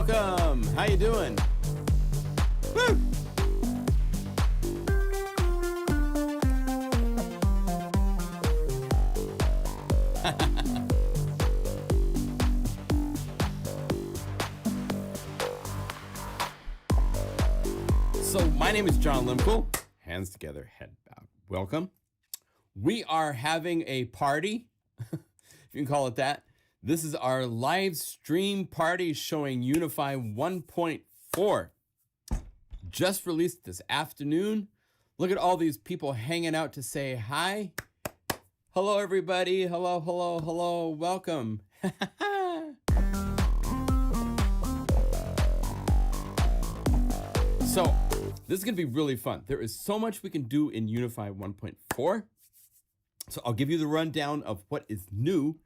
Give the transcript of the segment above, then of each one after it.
welcome. How you doing? Woo! So my name is John Limkel. Hands together, head bowed. Welcome. We are having a party, if you can call it that. This is our live stream party showing Unify 1.4. Just released this afternoon. Look at all these people hanging out to say hi. Hello, everybody. Hello, hello, hello. Welcome. So this is going to be really fun. There is so much we can do in Unify 1.4. So I'll give you the rundown of what is new.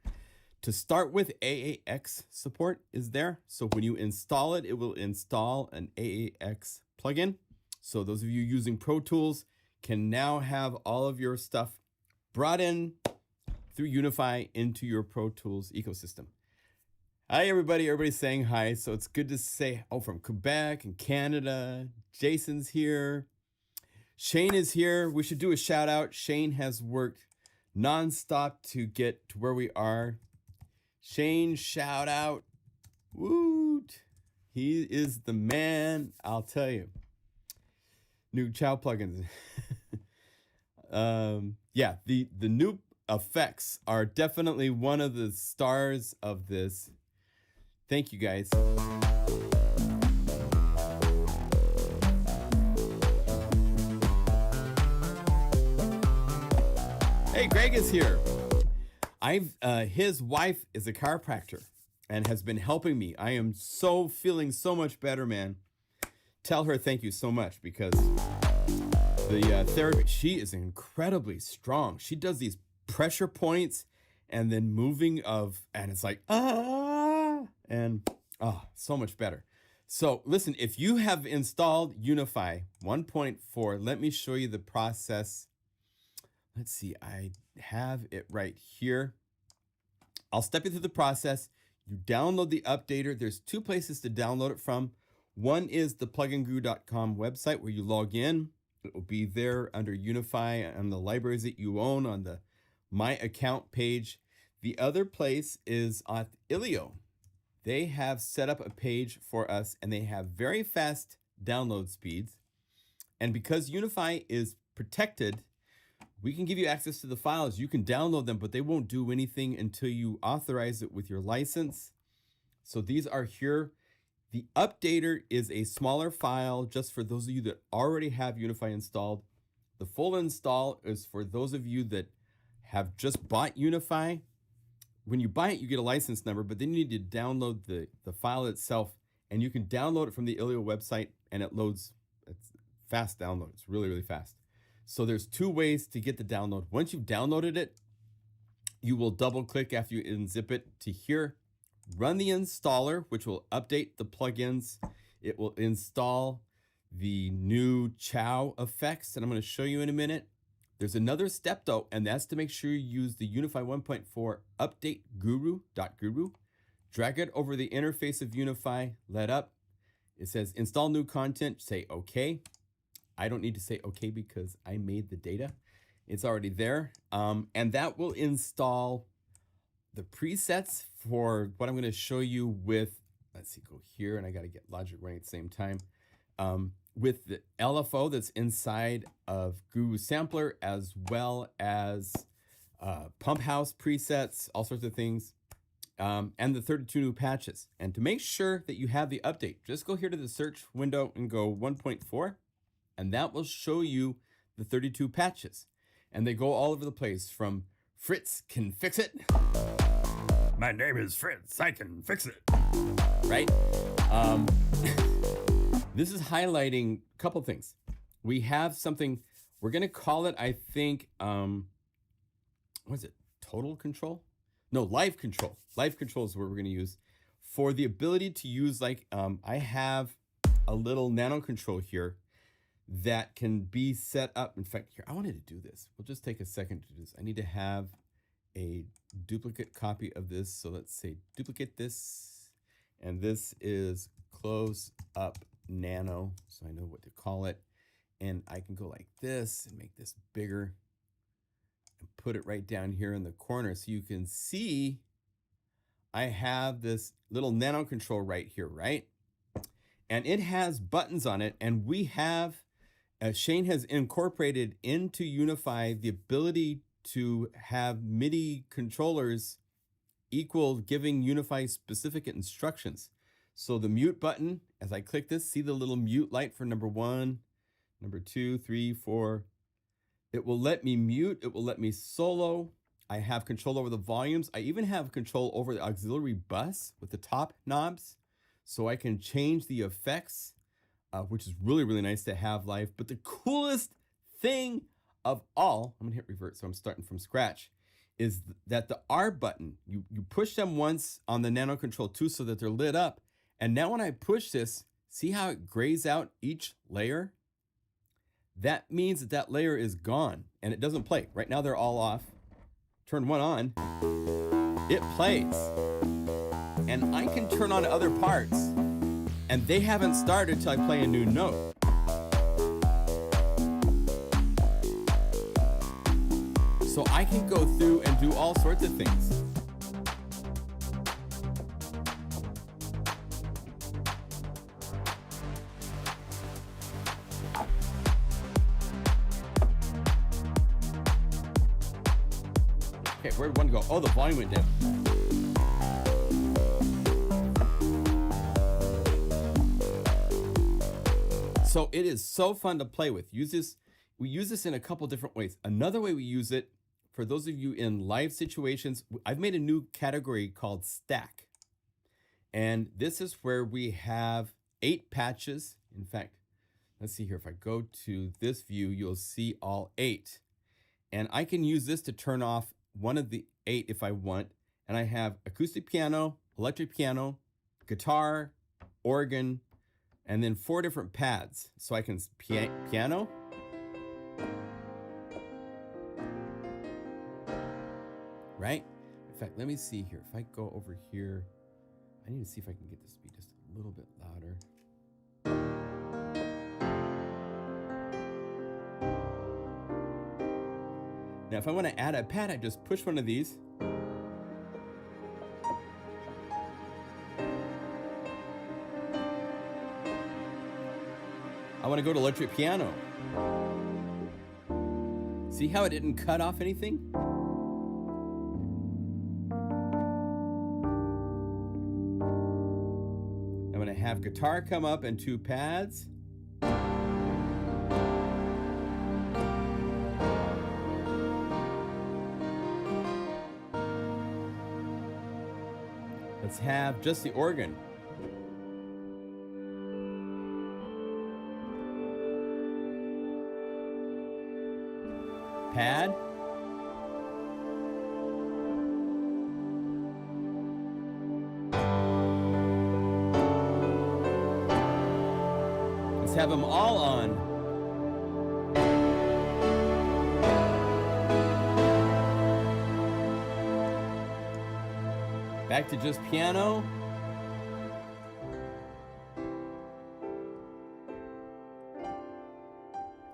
To start with, AAX support is there. So when you install it, it will install an AAX plugin. So those of you using Pro Tools can now have all of your stuff brought in through Unify into your Pro Tools ecosystem. Hi, everybody. Everybody's saying hi. So it's good to say, oh, from Quebec and Canada. Jason's here. Shane is here. We should do a shout out. Shane has worked nonstop to get to where we are. Shane, shout out. Woot. He is the man, I'll tell you. New CHOW plugins. Yeah, the new effects are definitely one of the stars of this. Thank you, guys. Hey, Greg is here. His wife is a chiropractor and has been helping me. I am feeling so much better, man. Tell her thank you so much because the therapy, she is incredibly strong. She does these pressure points and then moving and it's like, so much better. So listen, if you have installed Unify 1.4, let me show you the process. Let's see, I have it right here. I'll step you through the process. You download the updater. There's two places to download it from. One is the pluginguru.com website where you log in. It will be there under Unify and the libraries that you own on the My Account page. The other place is at Ilio. They have set up a page for us and they have very fast download speeds. And because Unify is protected, we can give you access to the files. You can download them, but they won't do anything until you authorize it with your license. So these are here. The updater is a smaller file just for those of you that already have Unify installed. The full install is for those of you that have just bought Unify. When you buy it, you get a license number, but then you need to download the file itself, and you can download it from the Ilio website, and it loads. It's fast download. It's really, really fast. So there's two ways to get the download. Once you've downloaded it, you will double click after you unzip it to here. Run the installer, which will update the plugins. It will install the new CHOW effects that I'm going to show you in a minute. There's another step though, and that's to make sure you use the Unify 1.4 update guru.guru. Drag it over the interface of Unify, let up. It says install new content, say okay. I don't need to say okay because I made the data. It's already there. And that will install the presets for what I'm going to show you with, let's see, go here, and I got to get Logic running at the same time. With the LFO that's inside of Guru Sampler, as well as Pump House presets, all sorts of things, and the 32 new patches. And to make sure that you have the update, just go here to the search window and go 1.4, and that will show you the 32 patches. And they go all over the place from Fritz can fix it. My name is Fritz, I can fix it. Right? This is highlighting a couple things. We have something, we're gonna call it, I think, what is it, total control? No, live control. Live control is what we're gonna use for the ability to use, like, I have a little nano control here that can be set up. In fact, here, I wanted to do this. We'll just take a second to do this. I need to have a duplicate copy of this. So let's say duplicate this, and this is close up nano, so I know what to call it. And I can go like this and make this bigger and put it right down here in the corner so you can see I have this little nano control right here, right? And it has buttons on it, and we have, Shane has incorporated into Unify the ability to have MIDI controllers equal giving Unify specific instructions. So the mute button, as I click this, see the little mute light for number 1, number 2, 3, 4. It will let me mute, it will let me solo. I have control over the volumes. I even have control over the auxiliary bus with the top knobs. So I can change the effects, which is really, really nice to have live. But the coolest thing of all, I'm gonna hit revert, so I'm starting from scratch, is that the R button, you push them once on the Nano Control 2 so that they're lit up. And now when I push this, see how it grays out each layer? That means that that layer is gone and it doesn't play. Right now they're all off. Turn one on, it plays. And I can turn on other parts and they haven't started till I play a new note. So I can go through and do all sorts of things. Okay, where'd one go? Oh, the volume went down. So it is so fun to play with. We use this in a couple different ways. Another way we use it, for those of you in live situations, I've made a new category called Stack. And this is where we have 8 patches. In fact, let's see here. If I go to this view, you'll see all 8. And I can use this to turn off one of the 8 if I want. And I have acoustic piano, electric piano, guitar, organ, and then 4 different pads. So I can piano, right? In fact, let me see here. If I go over here, I need to see if I can get this to be just a little bit louder. Now, if I want to add a pad, I just push one of these. I want to go to electric piano. See how it didn't cut off anything? I'm going to have guitar come up and 2 pads. Let's have just the organ. Pad. Let's have them all on. Back to just piano.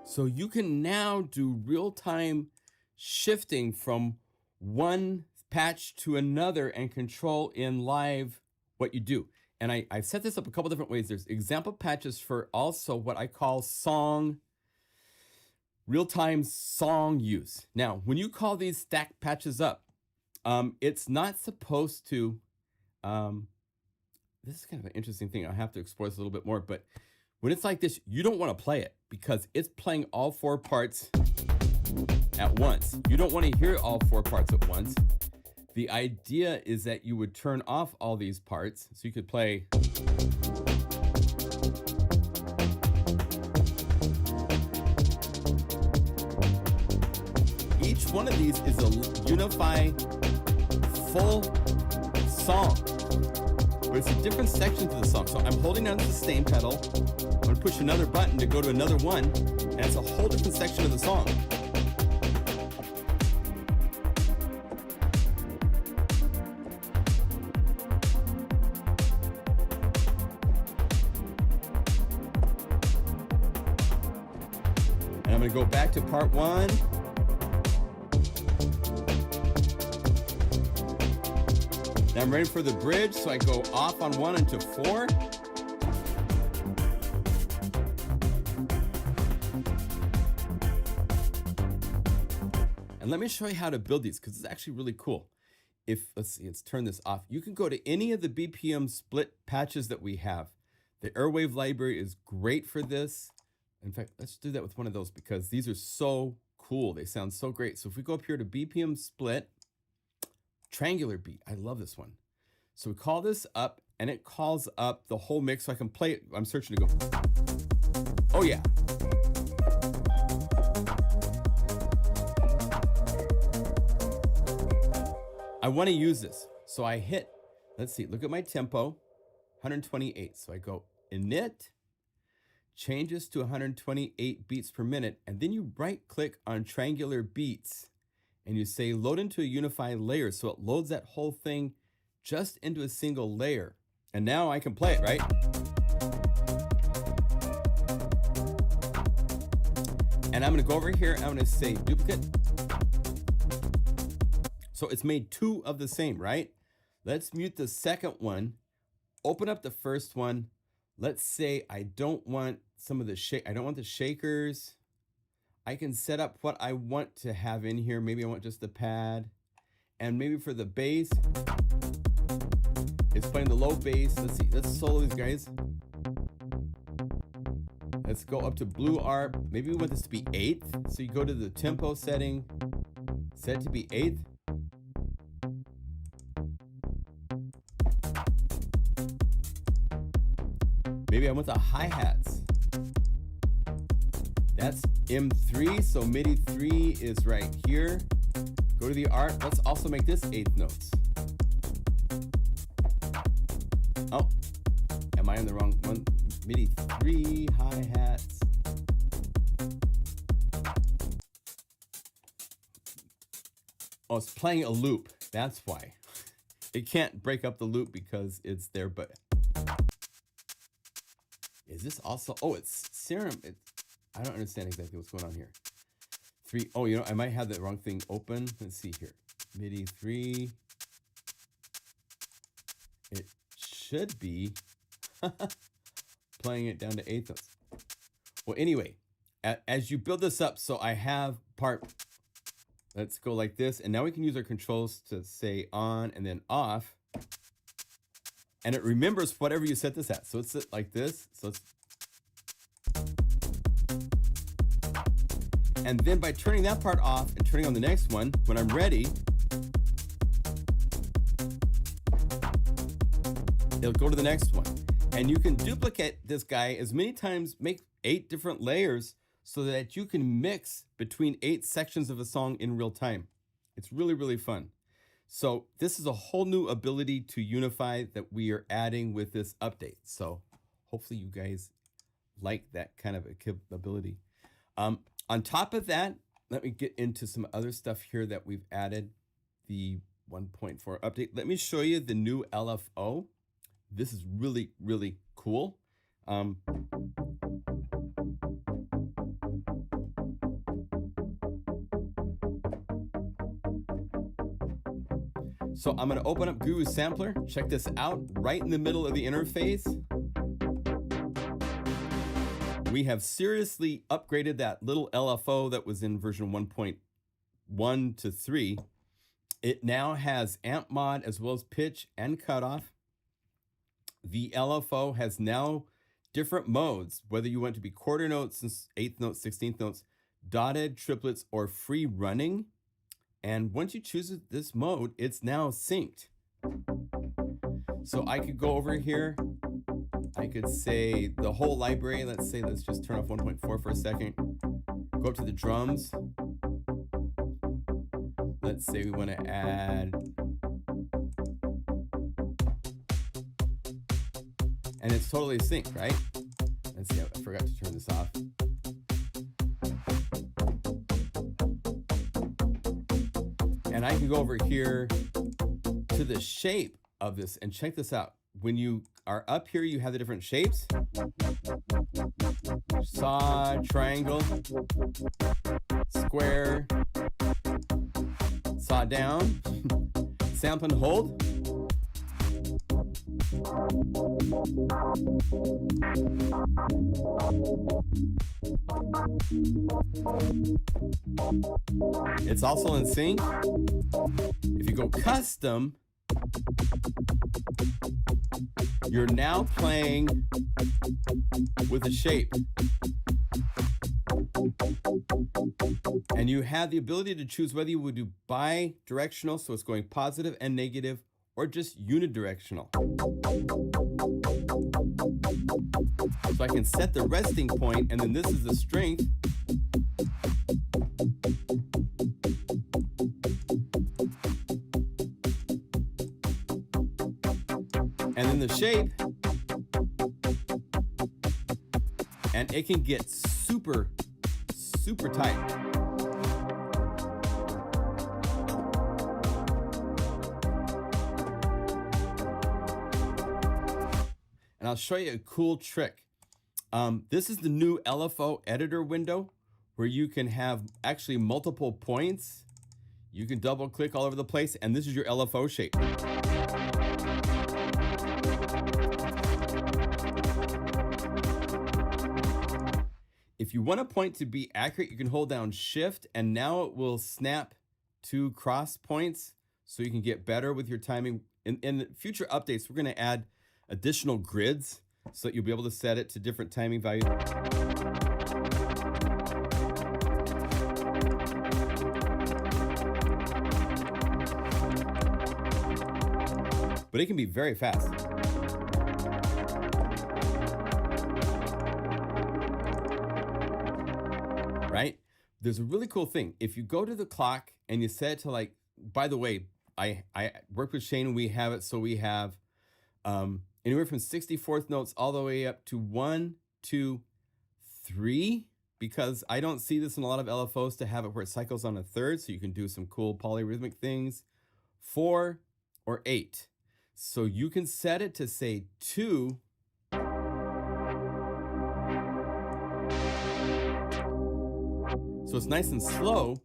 So you can now do real-time shifting from one patch to another and control in live what you do. And I've set this up a couple different ways. There's example patches for also what I call song, real-time song use. Now, when you call these stack patches up, it's not supposed to, this is kind of an interesting thing. I'll have to explore this a little bit more, but when it's like this, you don't want to play it because it's playing all 4 parts at once. You don't want to hear all 4 parts at once. The idea is that you would turn off all these parts so you could play. Each one of these is a Unify full song, but it's a different section to the song. So I'm holding down the sustain pedal. I'm going to push another button to go to another one, and it's a whole different section of the song. going to go back to part 1. Now I'm ready for the bridge, so I go off on 1 into 4. And let me show you how to build these, because it's actually really cool. Let's see, let's turn this off. You can go to any of the BPM split patches that we have. The Airwave library is great for this. In fact, let's do that with one of those, because these are so cool. They sound so great. So if we go up here to BPM split, triangular beat. I love this one. So we call this up, and it calls up the whole mix, so I can play it. I'm searching to go. Oh yeah. I want to use this. So I hit, let's see, look at my tempo, 128. So I go init, changes to 128 beats per minute, and then you right click on triangular beats and you say load into a unified layer. So it loads that whole thing just into a single layer. And now I can play it, right? And I'm going to go over here. I'm going to say duplicate. So it's made 2 of the same, right? Let's mute the second one. Open up the first one. Let's say I don't want some of the I don't want the shakers. I can set up what I want to have in here. Maybe I want just the pad. And maybe for the bass, it's playing the low bass. Let's see, let's solo these guys. Let's go up to blue arp. Maybe we want this to be 8th. So you go to the tempo setting, set it to be 8th. Maybe I want the hi-hats. That's M3, so MIDI 3 is right here. Go to the art. Let's also make this 8th notes. Oh, am I in the wrong one? MIDI 3, hi-hats. Oh, it's playing a loop. That's why. It can't break up the loop because it's there, but is this also, oh, it's serum. I don't understand exactly what's going on here. 3, oh, you know, I might have the wrong thing open. Let's see here. MIDI 3. It should be playing it down to 8th notes. Well, anyway, as you build this up, so I have part, let's go like this. And now we can use our controls to say on and then off. And it remembers whatever you set this at. So it's like this. So it's, and then by turning that part off and turning on the next one, when I'm ready, it'll go to the next one. And you can duplicate this guy as many times, make 8 different layers so that you can mix between 8 sections of a song in real time. It's really, really fun. So this is a whole new ability to Unify that we are adding with this update. So hopefully you guys like that kind of ability. On top of that, let me get into some other stuff here that we've added. The 1.4 update. Let me show you the new LFO. This is really, really cool. So I'm going to open up Guru Sampler. Check this out. Right in the middle of the interface, we have seriously upgraded that little LFO that was in version 1.1 to 3. It now has amp mod as well as pitch and cutoff. The LFO has now different modes, whether you want to be quarter notes, 8th notes, 16th notes, dotted, triplets, or free running. And once you choose this mode, it's now synced. So I could go over here. I could say the whole library. Let's just turn off 1.4 for a second. Go up to the drums. Let's say we want to add. And it's totally synced, right? Let's see, I forgot to turn this off. And I can go over here to the shape of this and check this out. When you are up here. You have the different shapes. Saw, triangle, square, saw down, sample and hold. It's also in sync. If you go custom, you're now playing with a shape. And you have the ability to choose whether you would do bi-directional, so it's going positive and negative, or just unidirectional. So I can set the resting point, and then this is the strength. And then the shape. And it can get super, super tight. And I'll show you a cool trick. This is the new LFO editor window where you can have actually multiple points. You can double click all over the place, and this is your LFO shape. If you want a point to be accurate, you can hold down Shift, and now it will snap to cross points so you can get better with your timing. In future updates, we're going to add additional grids so that you'll be able to set it to different timing values. But it can be very fast. Right? There's a really cool thing. If you go to the clock and you set it to, like, by the way, I work with Shane. We have it so we have anywhere from 64th notes all the way up to 1, 2, 3, because I don't see this in a lot of LFOs to have it where it cycles on a third, so you can do some cool polyrhythmic things. 4 or 8. So you can set it to say 2. So it's nice and slow.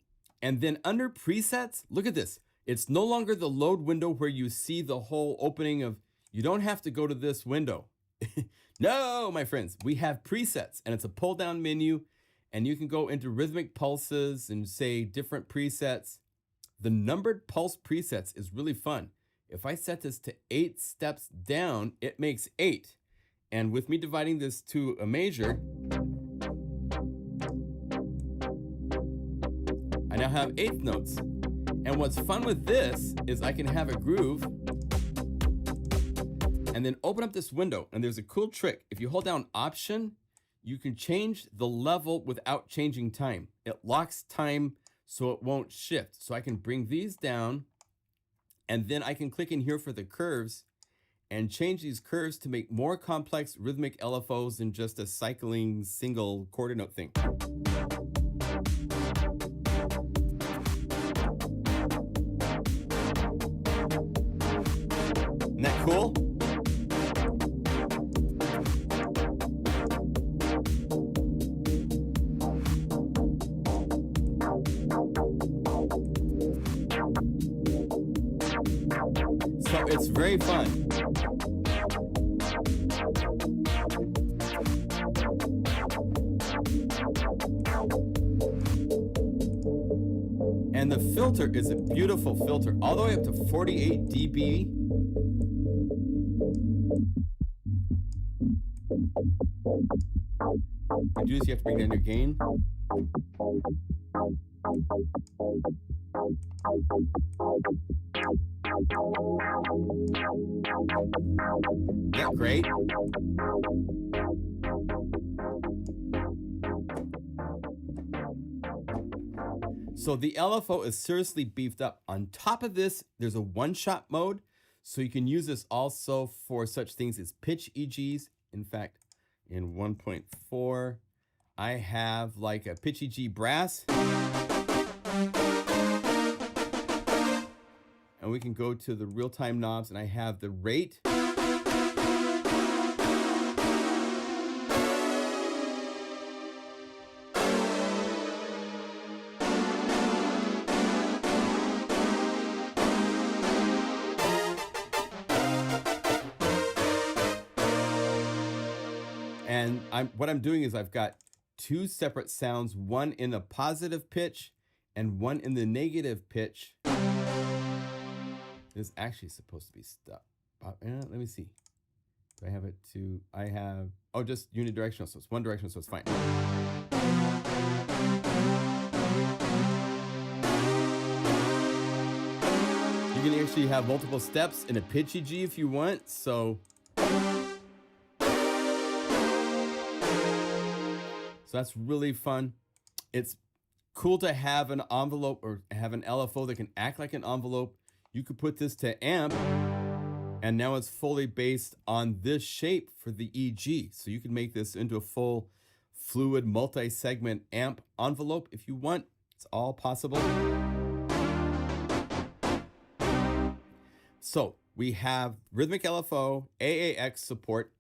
And then under presets, look at this. It's no longer the load window where you see the whole opening of, you don't have to go to this window. No, my friends, we have presets, and it's a pull down menu, and you can go into rhythmic pulses and say different presets. The numbered pulse presets is really fun. If I set this to 8 steps down, it makes 8. And with me dividing this to a measure, I now have 8th notes. And what's fun with this is I can have a groove and then open up this window. And there's a cool trick. If you hold down Option, you can change the level without changing time. It locks time so it won't shift. So I can bring these down, and then I can click in here for the curves and change these curves to make more complex rhythmic LFOs than just a cycling single quarter note thing. Isn't that cool? So it's very fun. And the filter is a beautiful filter, all the way up to 48 dB. To do this, you have to bring down your gain. Yeah, great. So the LFO is seriously beefed up. On top of this, there's a one-shot mode. So you can use this also for such things as pitch EGs. In fact, in 1.4, I have like a pitch EG brass. And we can go to the real-time knobs, and I have the rate. And what I'm doing is I've got two separate sounds, one in a positive pitch and one in the negative pitch. This is actually supposed to be stuck. Let me see. Do I have it to, oh, just unidirectional, so it's one direction, so it's fine. You can actually have multiple steps in a pitchy G if you want, so that's really fun. It's cool to have an envelope or have an LFO that can act like an envelope. You could put this to amp, and now it's fully based on this shape for the EG. So you can make this into a full fluid multi-segment amp envelope if you want. It's all possible. So we have rhythmic LFO, AAX support.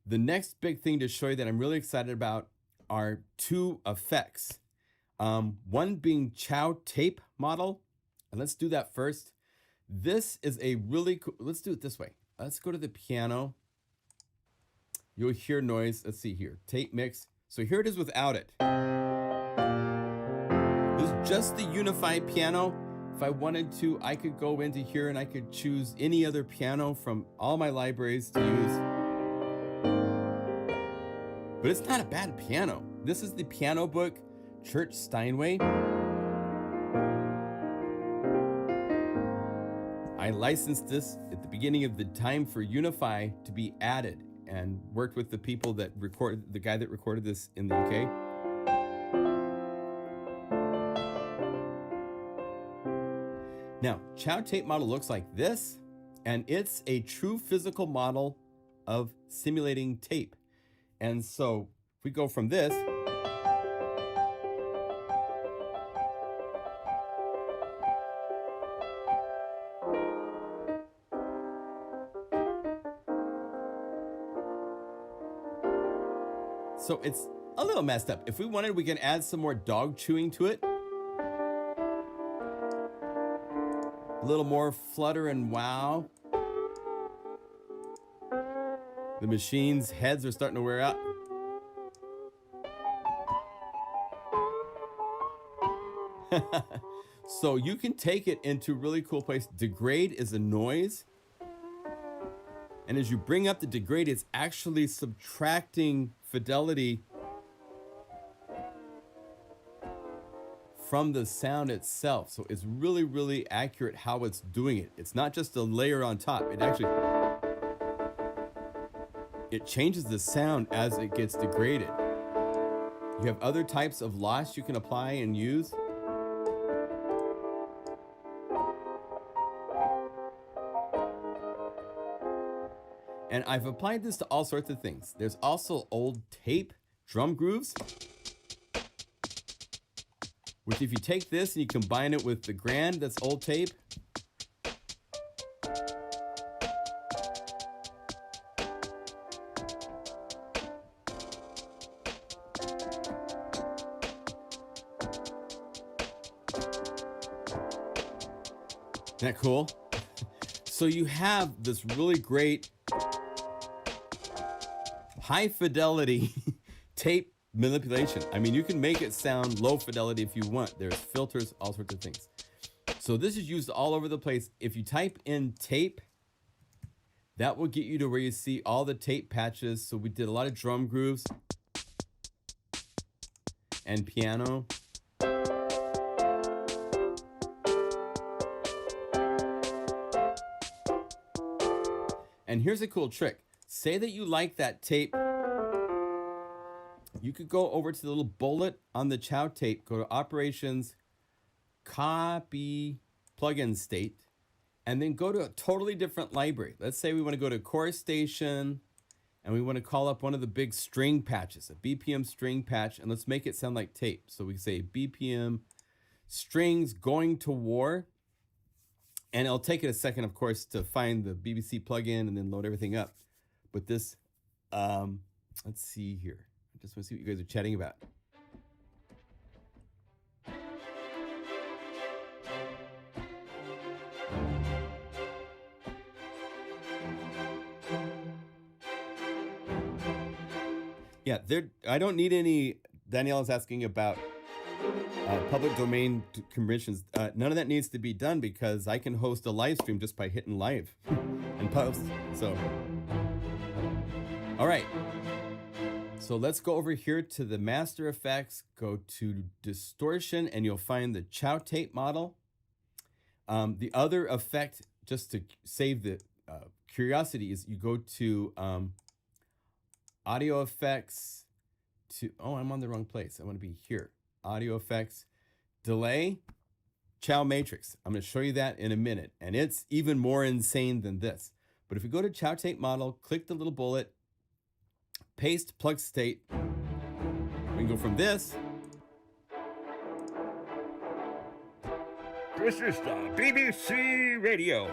The next big thing to show you that I'm really excited about are two effects. One being CHOW tape model. And let's do that first. This is a really cool, let's do it this way. Let's go to the piano. You'll hear noise. Let's see here, tape mix. So here it is without it. This is just the Unify piano. If I wanted to, I could go into here and I could choose any other piano from all my libraries to use. But it's not a bad piano. This is the piano book, Church Steinway. I licensed this at the beginning of the time for Unify to be added, and worked with the people that recorded, the guy that recorded this in the UK. Now, CHOW tape model looks like this, and it's a true physical model of simulating tape. And so if we go from this, so it's a little messed up. If we wanted, we can add some more dog chewing to it. A little more flutter and wow. The machine's heads are starting to wear out. So you can take it into a really cool place. Degrade is a noise. And as you bring up the degrade, it's actually subtracting fidelity from the sound itself. So it's really, really accurate how it's doing it. It's not just a layer on top. It changes the sound as it gets degraded. You have other types of loss you can apply and use. And I've applied this to all sorts of things. There's also old tape drum grooves, which if you take this and you combine it with the grand that's old tape, isn't that cool? So you have this really great high fidelity tape manipulation. I mean, you can make it sound low fidelity if you want. There's filters, all sorts of things. So this is used all over the place. If you type in tape, that will get you to where you see all the tape patches. So we did a lot of drum grooves and piano. And here's a cool trick. Say that you like that tape. You could go over to the little bullet on the CHOW tape, go to Operations, Copy Plugin State, and then go to a totally different library. Let's say we want to go to Chorus Station, and we want to call up one of the big string patches, a BPM string patch, and let's make it sound like tape. So we say BPM strings going to war. And it'll take it a second, of course, to find the BBC plugin and then load everything up. But this, let's see here. I just want to see what you guys are chatting about. Yeah, there. I don't need any. Danielle is asking about public domain permissions. None of that needs to be done because I can host a live stream just by hitting live and post. So, all right. So let's go over here to the master effects, go to distortion, and you'll find the CHOW tape model. The other effect, just to save the curiosity, is you go to audio effects to, oh, I'm on the wrong place. I want to be here. Audio effects, delay, CHOW matrix. I'm going to show you that in a minute. And it's even more insane than this. But if we go to CHOW tape model, click the little bullet, paste plug state. We can go from this. This is the BBC Radio.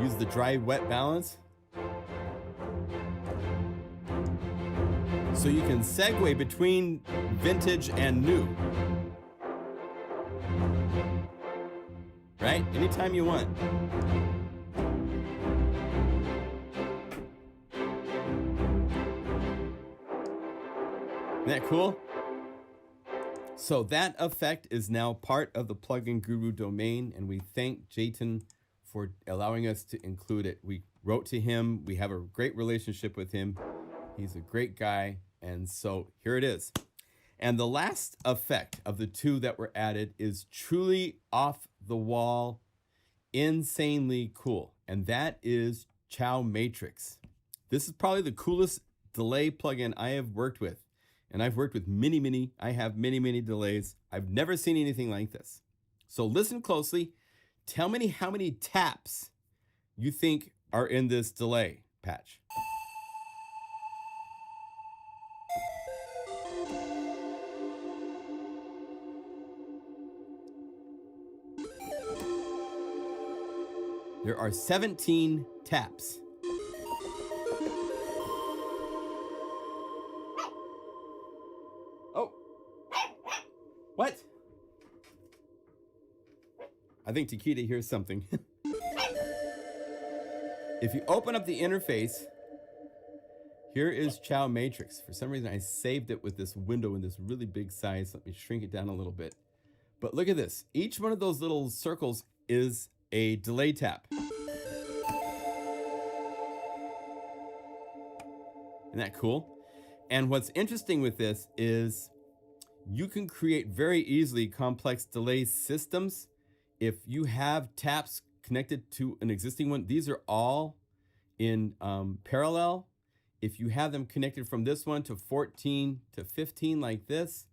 Use the dry wet balance. So you can segue between vintage and new. Right? Anytime you want. Isn't that cool? So that effect is now part of the Plugin Guru domain, and we thank Jayton for allowing us to include it. We wrote to him. We have a great relationship with him. He's a great guy. And so here it is. And the last effect of the two that were added is truly off the wall, insanely cool. And that is CHOW Matrix. This is probably the coolest delay plugin I have worked with. And I've worked with many, I have many delays. I've never seen anything like this. So listen closely. Tell me how many taps you think are in this delay patch. There are 17 taps. Oh. What? I think Takeda hears something. If you open up the interface, here is CHOW Matrix. For some reason, I saved it with this window in this really big size. Let me shrink it down a little bit. But look at this. Each one of those little circles is a delay tap. Isn't that cool? And what's interesting with this is you can create very easily complex delay systems. If you have taps connected to an existing one, these are all in parallel. If you have them connected from this one to 14 to 15 like this,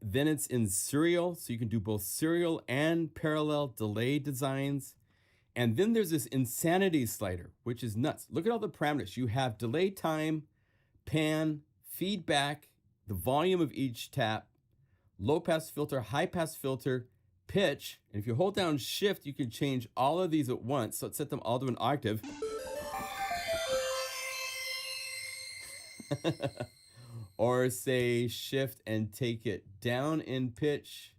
then it's in serial. So you can do both serial and parallel delay designs. And then there's this insanity slider, which is nuts. Look at all the parameters. You have delay time, pan, feedback, the volume of each tap, low pass filter, high pass filter, pitch. And if you hold down shift, you can change all of these at once. So let's set them all to an octave. Or say shift and take it down in pitch.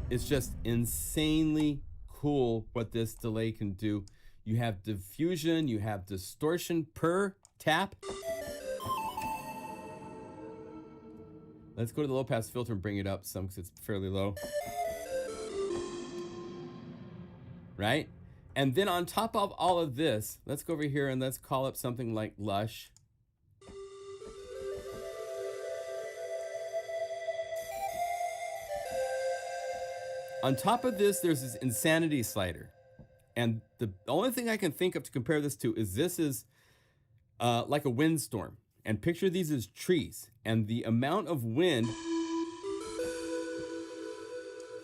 It's just insanely cool what this delay can do. You have diffusion, you have distortion per tap. Let's go to the low pass filter and bring it up some because it's fairly low. Right? And then on top of all of this, let's go over here and let's call up something like Lush. On top of this, there's this insanity slider. And the only thing I can think of to compare this to is this is like a windstorm. And picture these as trees. And the amount of wind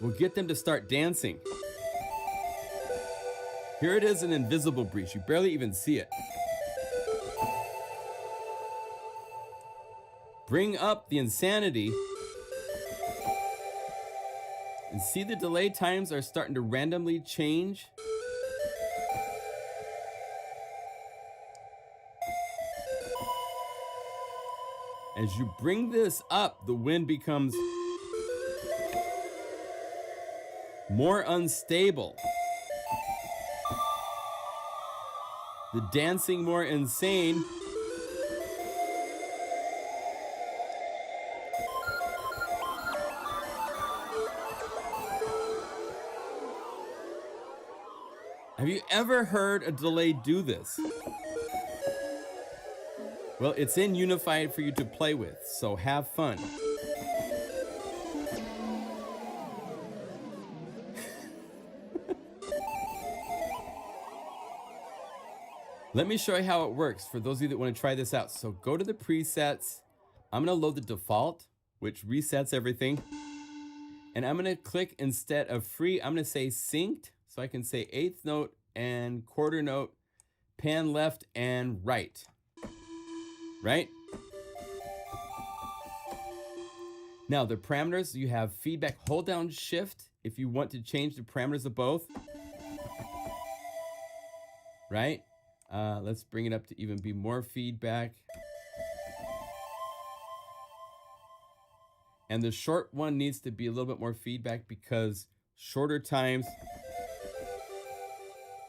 will get them to start dancing. Here it is, an invisible breeze. You barely even see it. Bring up the insanity. And see the delay times are starting to randomly change. As you bring this up, the wind becomes more unstable. The dancing more insane. Have you ever heard a delay do this? Well, it's in Unified for you to play with, so have fun. Let me show you how it works for those of you that want to try this out. So go to the presets. I'm going to load the default, which resets everything. And I'm going to click, instead of free, I'm going to say synced. So I can say eighth note and quarter note, pan left and right. Right? Now the parameters, you have feedback. Hold down shift if you want to change the parameters of both. Right? Let's bring it up to even be more feedback. And the short one needs to be a little bit more feedback because shorter times.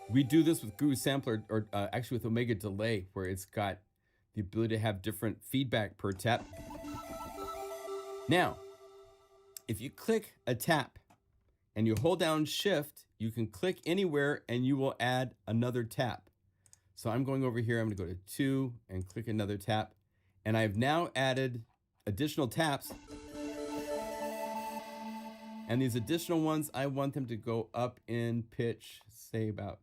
We do this with Guru Sampler, or actually with Omega Delay, where it's got the ability to have different feedback per tap. Now, if you click a tap and you hold down shift, you can click anywhere and you will add another tap. So I'm going over here, I'm gonna go to 2 and click another tap. And I've now added additional taps. And these additional ones, I want them to go up in pitch, say about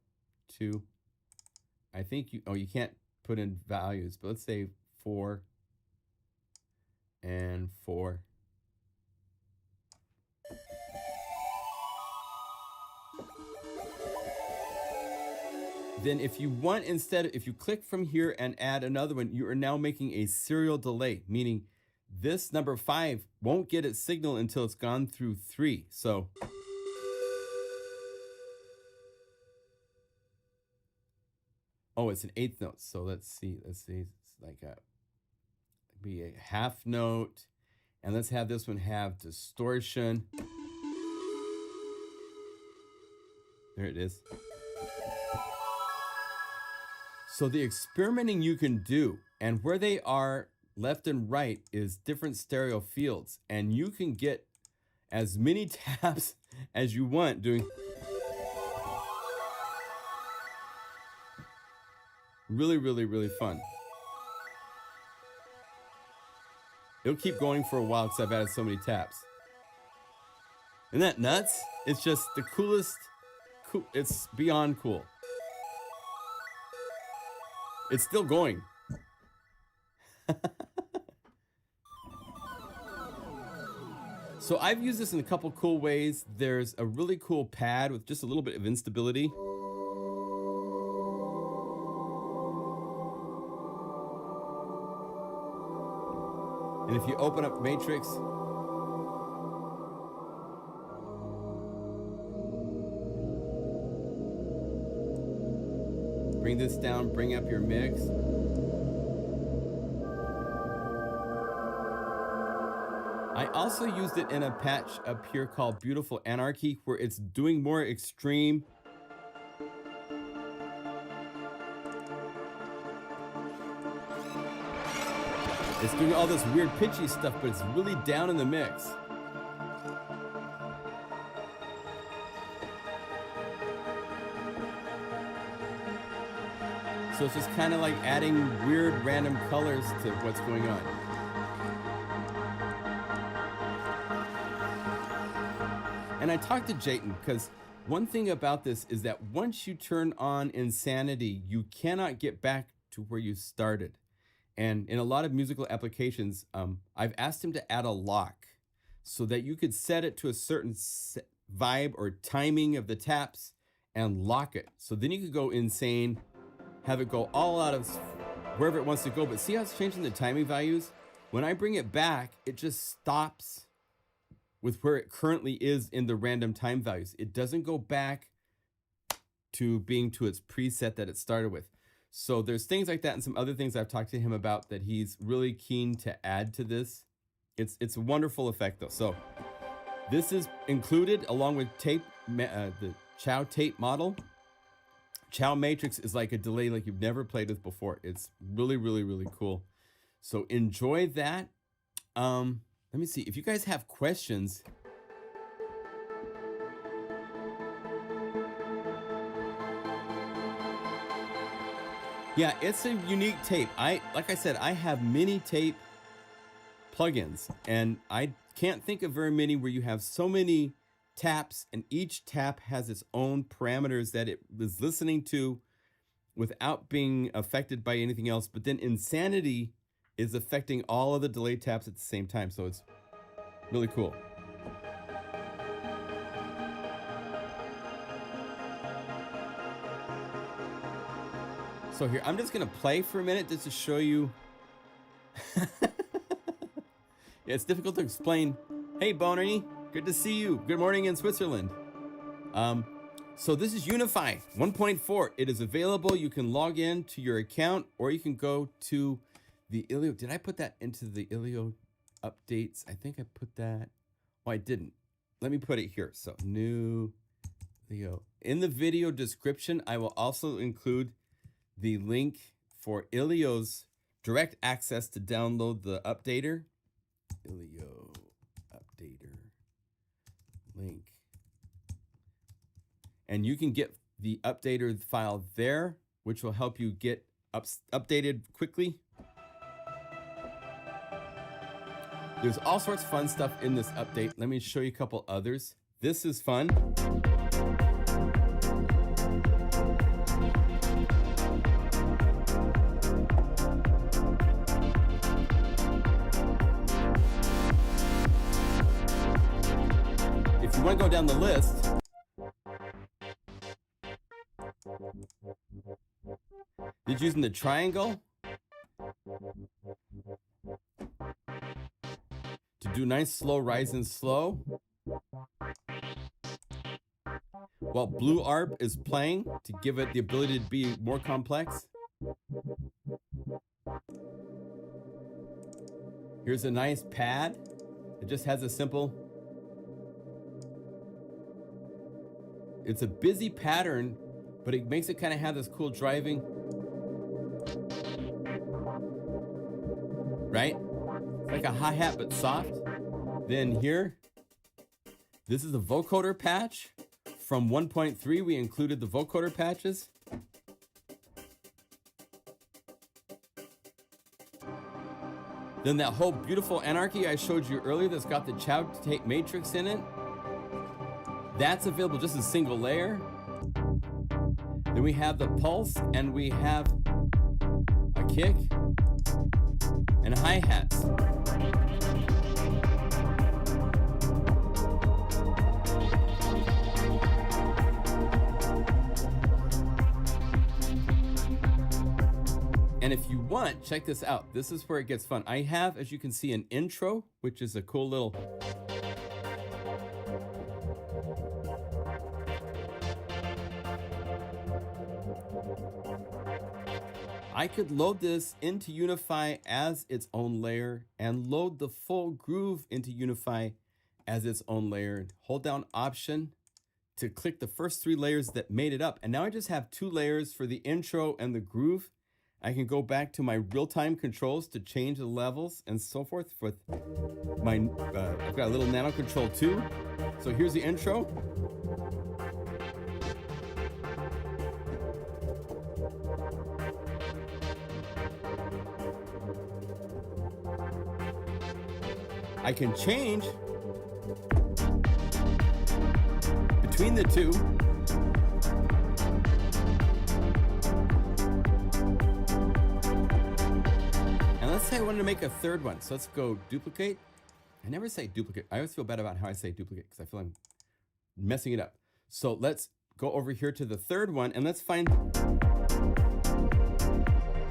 2. I think you can't put in values, but let's say 4 and 4. Then if you want, if you click from here and add another one, you are now making a serial delay, meaning this number 5 won't get its signal until it's gone through 3. So oh, it's an eighth note. So let's see. It's like be a half note. And let's have this one have distortion. There it is. So the experimenting you can do, and where they are left and right is different stereo fields. And you can get as many taps as you want doing. Really, really, really fun. It'll keep going for a while because I've added so many taps. Isn't that nuts? It's just the coolest. It's beyond cool. It's still going. So I've used this in a couple cool ways. There's a really cool pad with just a little bit of instability. And if you open up Matrix, bring this down, bring up your mix. I also used it in a patch up here called Beautiful Anarchy, where it's doing more extreme. It's doing all this weird pitchy stuff, but it's really down in the mix. So it's just kind of like adding weird random colors to what's going on. And I talked to Jayton because one thing about this is that once you turn on Insanity, you cannot get back to where you started. And in a lot of musical applications, I've asked him to add a lock so that you could set it to a certain vibe or timing of the taps and lock it. So then you could go insane, have it go all out of wherever it wants to go. But see how it's changing the timing values? When I bring it back, it just stops with where it currently is in the random time values. It doesn't go back to being to its preset that it started with. So there's things like that and some other things I've talked to him about that he's really keen to add to this. It's a wonderful effect though. So this is included along with tape, the CHOW tape model. CHOW Matrix is like a delay like you've never played with before. It's really, really, really cool. So enjoy that. Let me see if you guys have questions. Yeah, it's a unique tape. Like I said, I have many tape plugins, and I can't think of very many where you have so many taps, and each tap has its own parameters that it is listening to without being affected by anything else. But then Insanity is affecting all of the delay taps at the same time, so it's really cool. So here, I'm just gonna play for a minute just to show you. Yeah, it's difficult to explain. Hey, Bonnie, good to see you. Good morning in Switzerland. So this is Unify 1.4. It is available. You can log in to your account, or you can go to the Ilio. Did I put that into the Ilio updates? I think I put that. Oh, I didn't. Let me put it here. So new Ilio. In the video description, I will also include the link for Ilio's direct access to download the updater. Ilio updater link. And you can get the updater file there, which will help you get updated quickly. There's all sorts of fun stuff in this update. Let me show you a couple others. This is fun. If you want to go down the list, it's using the triangle to do nice slow rise and slow, while blue ARP is playing to give it the ability to be more complex. Here's a nice pad. It just has a simple. It's a busy pattern, but it makes it kind of have this cool driving. Right? It's like a hi-hat, but soft. Then here, this is the vocoder patch. From 1.3, we included the vocoder patches. Then that whole beautiful anarchy I showed you earlier that's got the CHOW tape matrix in it. That's available just as a single layer. Then we have the pulse, and we have a kick and hi-hats. And if you want, check this out. This is where it gets fun. I have, as you can see, an intro, which is a cool little. I could load this into Unify as its own layer and load the full groove into Unify as its own layer. Hold down Option to click the first 3 layers that made it up. And now I just have 2 layers for the intro and the groove. I can go back to my real-time controls to change the levels and so forth. With my, I've got a little nano control too. So here's the intro. I can change between the two. And let's say I wanted to make a third one. So let's go duplicate. I never say duplicate. I always feel bad about how I say duplicate because I feel I'm messing it up. So let's go over here to the third one and let's find,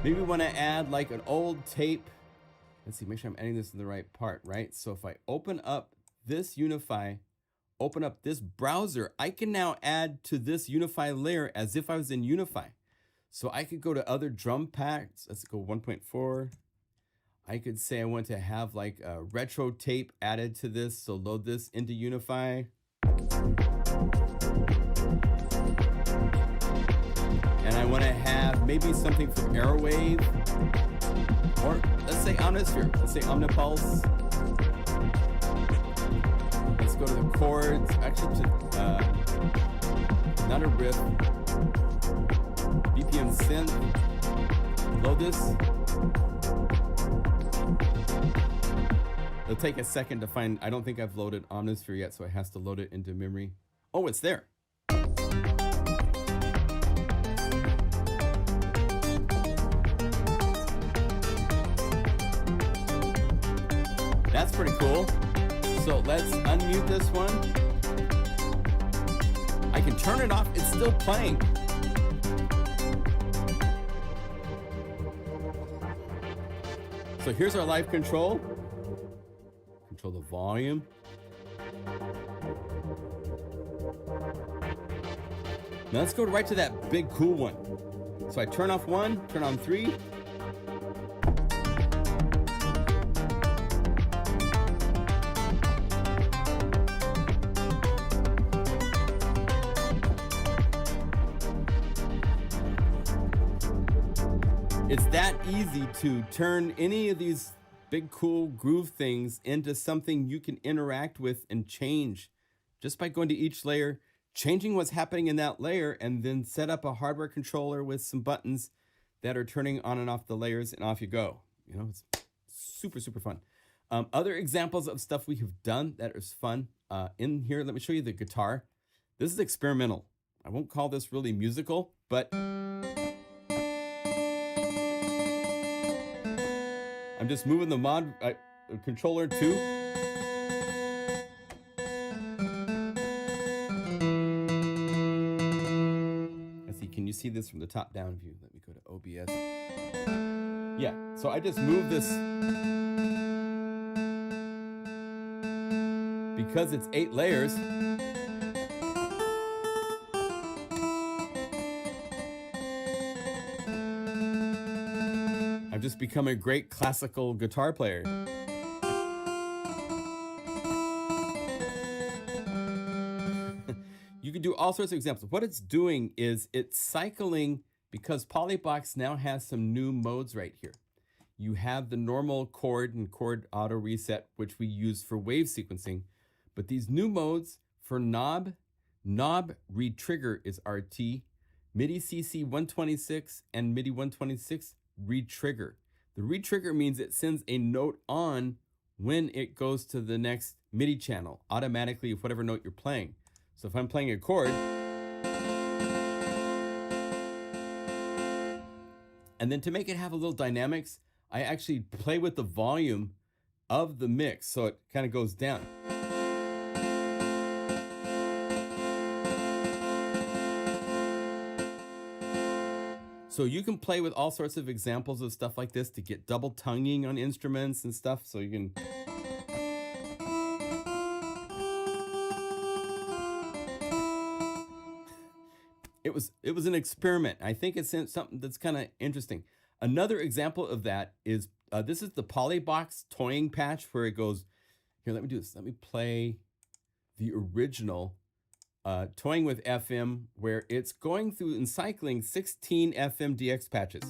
maybe we want to add like an old tape. Let's see, make sure I'm adding this in the right part, right? So if I open up this Unify, open up this browser, I can now add to this Unify layer as if I was in Unify. So I could go to other drum packs. Let's go 1.4. I could say I want to have like a retro tape added to this. So load this into Unify. And I want to have maybe something from Airwave. Or let's say Omnisphere. Let's say Omnipulse. Let's go to the chords. Actually, not a riff. BPM synth. Load this. It'll take a second to find. I don't think I've loaded Omnisphere yet, so it has to load it into memory. Oh, it's there. That's pretty cool. So let's unmute this one. I can turn it off. It's still playing. So here's our live control. Control the volume. Now let's go right to that big cool one. So I turn off one, turn on three. It's that easy to turn any of these big cool groove things into something you can interact with and change just by going to each layer, changing what's happening in that layer, and then set up a hardware controller with some buttons that are turning on and off the layers, and off you go. You know, it's super, super fun. Other examples of stuff we have done that is fun in here. Let me show you the guitar. This is experimental. I won't call this really musical, but I'm just moving the mod controller too. Let's see, can you see this from the top down view? Let me go to OBS. Yeah, so I just moved this because it's 8 layers. I've just become a great classical guitar player. You can do all sorts of examples. What it's doing is it's cycling, because Polybox now has some new modes right here. You have the normal chord and chord auto reset, which we use for wave sequencing. But these new modes for knob retrigger is RT, MIDI CC 126 and MIDI 126 retrigger. The retrigger means it sends a note on when it goes to the next MIDI channel automatically of whatever note you're playing. So if I'm playing a chord, and then to make it have a little dynamics, I actually play with the volume of the mix so it kind of goes down. So you can play with all sorts of examples of stuff like this to get double tonguing on instruments and stuff. So you can. It was an experiment. I think it's something that's kind of interesting. Another example of that is this is the Polybox toying patch where it goes. Here, let me do this. Let me play the original. Toying with FM, where it's going through and cycling 16 FM DX patches.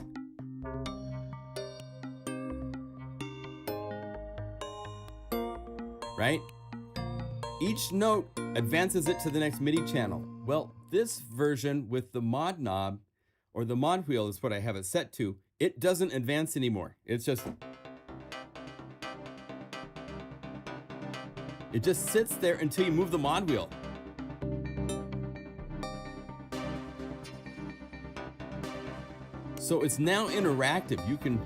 Right? Each note advances it to the next MIDI channel. Well, this version with the mod knob, or the mod wheel is what I have it set to, it doesn't advance anymore. It's just... it just sits there until you move the mod wheel. So it's now interactive. You can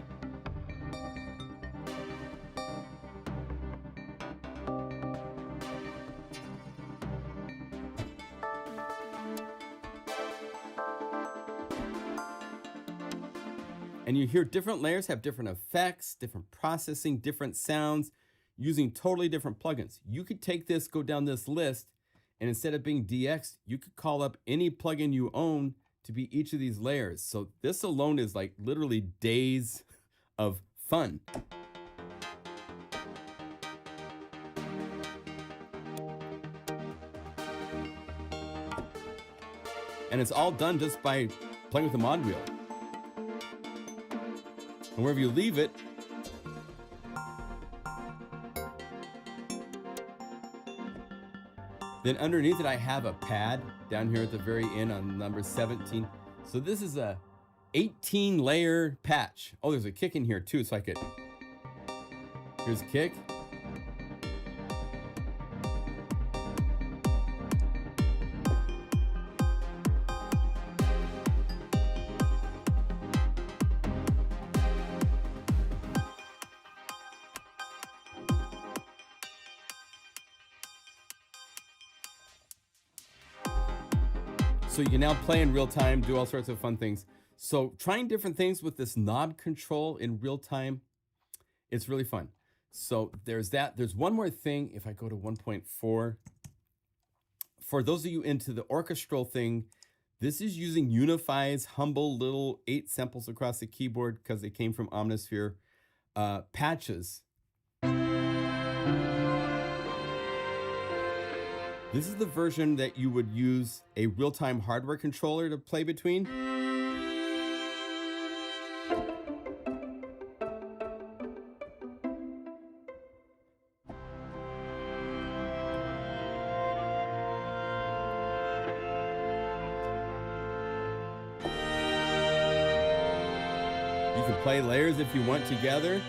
and you hear different layers have different effects, different processing, different sounds, using totally different plugins. You could take this, go down this list, and instead of being DX, you could call up any plugin you own to be each of these layers. So this alone is like literally days of fun. And it's all done just by playing with the mod wheel. And wherever you leave it, then underneath it, I have a pad down here at the very end on number 17. So this is a 18 layer patch. Oh, there's a kick in here too, so I could, here's kick. So you can now play in real time, do all sorts of fun things. So trying different things with this knob control in real time, it's really fun. So there's that. There's one more thing. If I go to 1.4, for those of you into the orchestral thing, this is using Unify's humble little 8 samples across the keyboard because they came from Omnisphere patches. This is the version that you would use a real-time hardware controller to play between. You can play layers if you want together.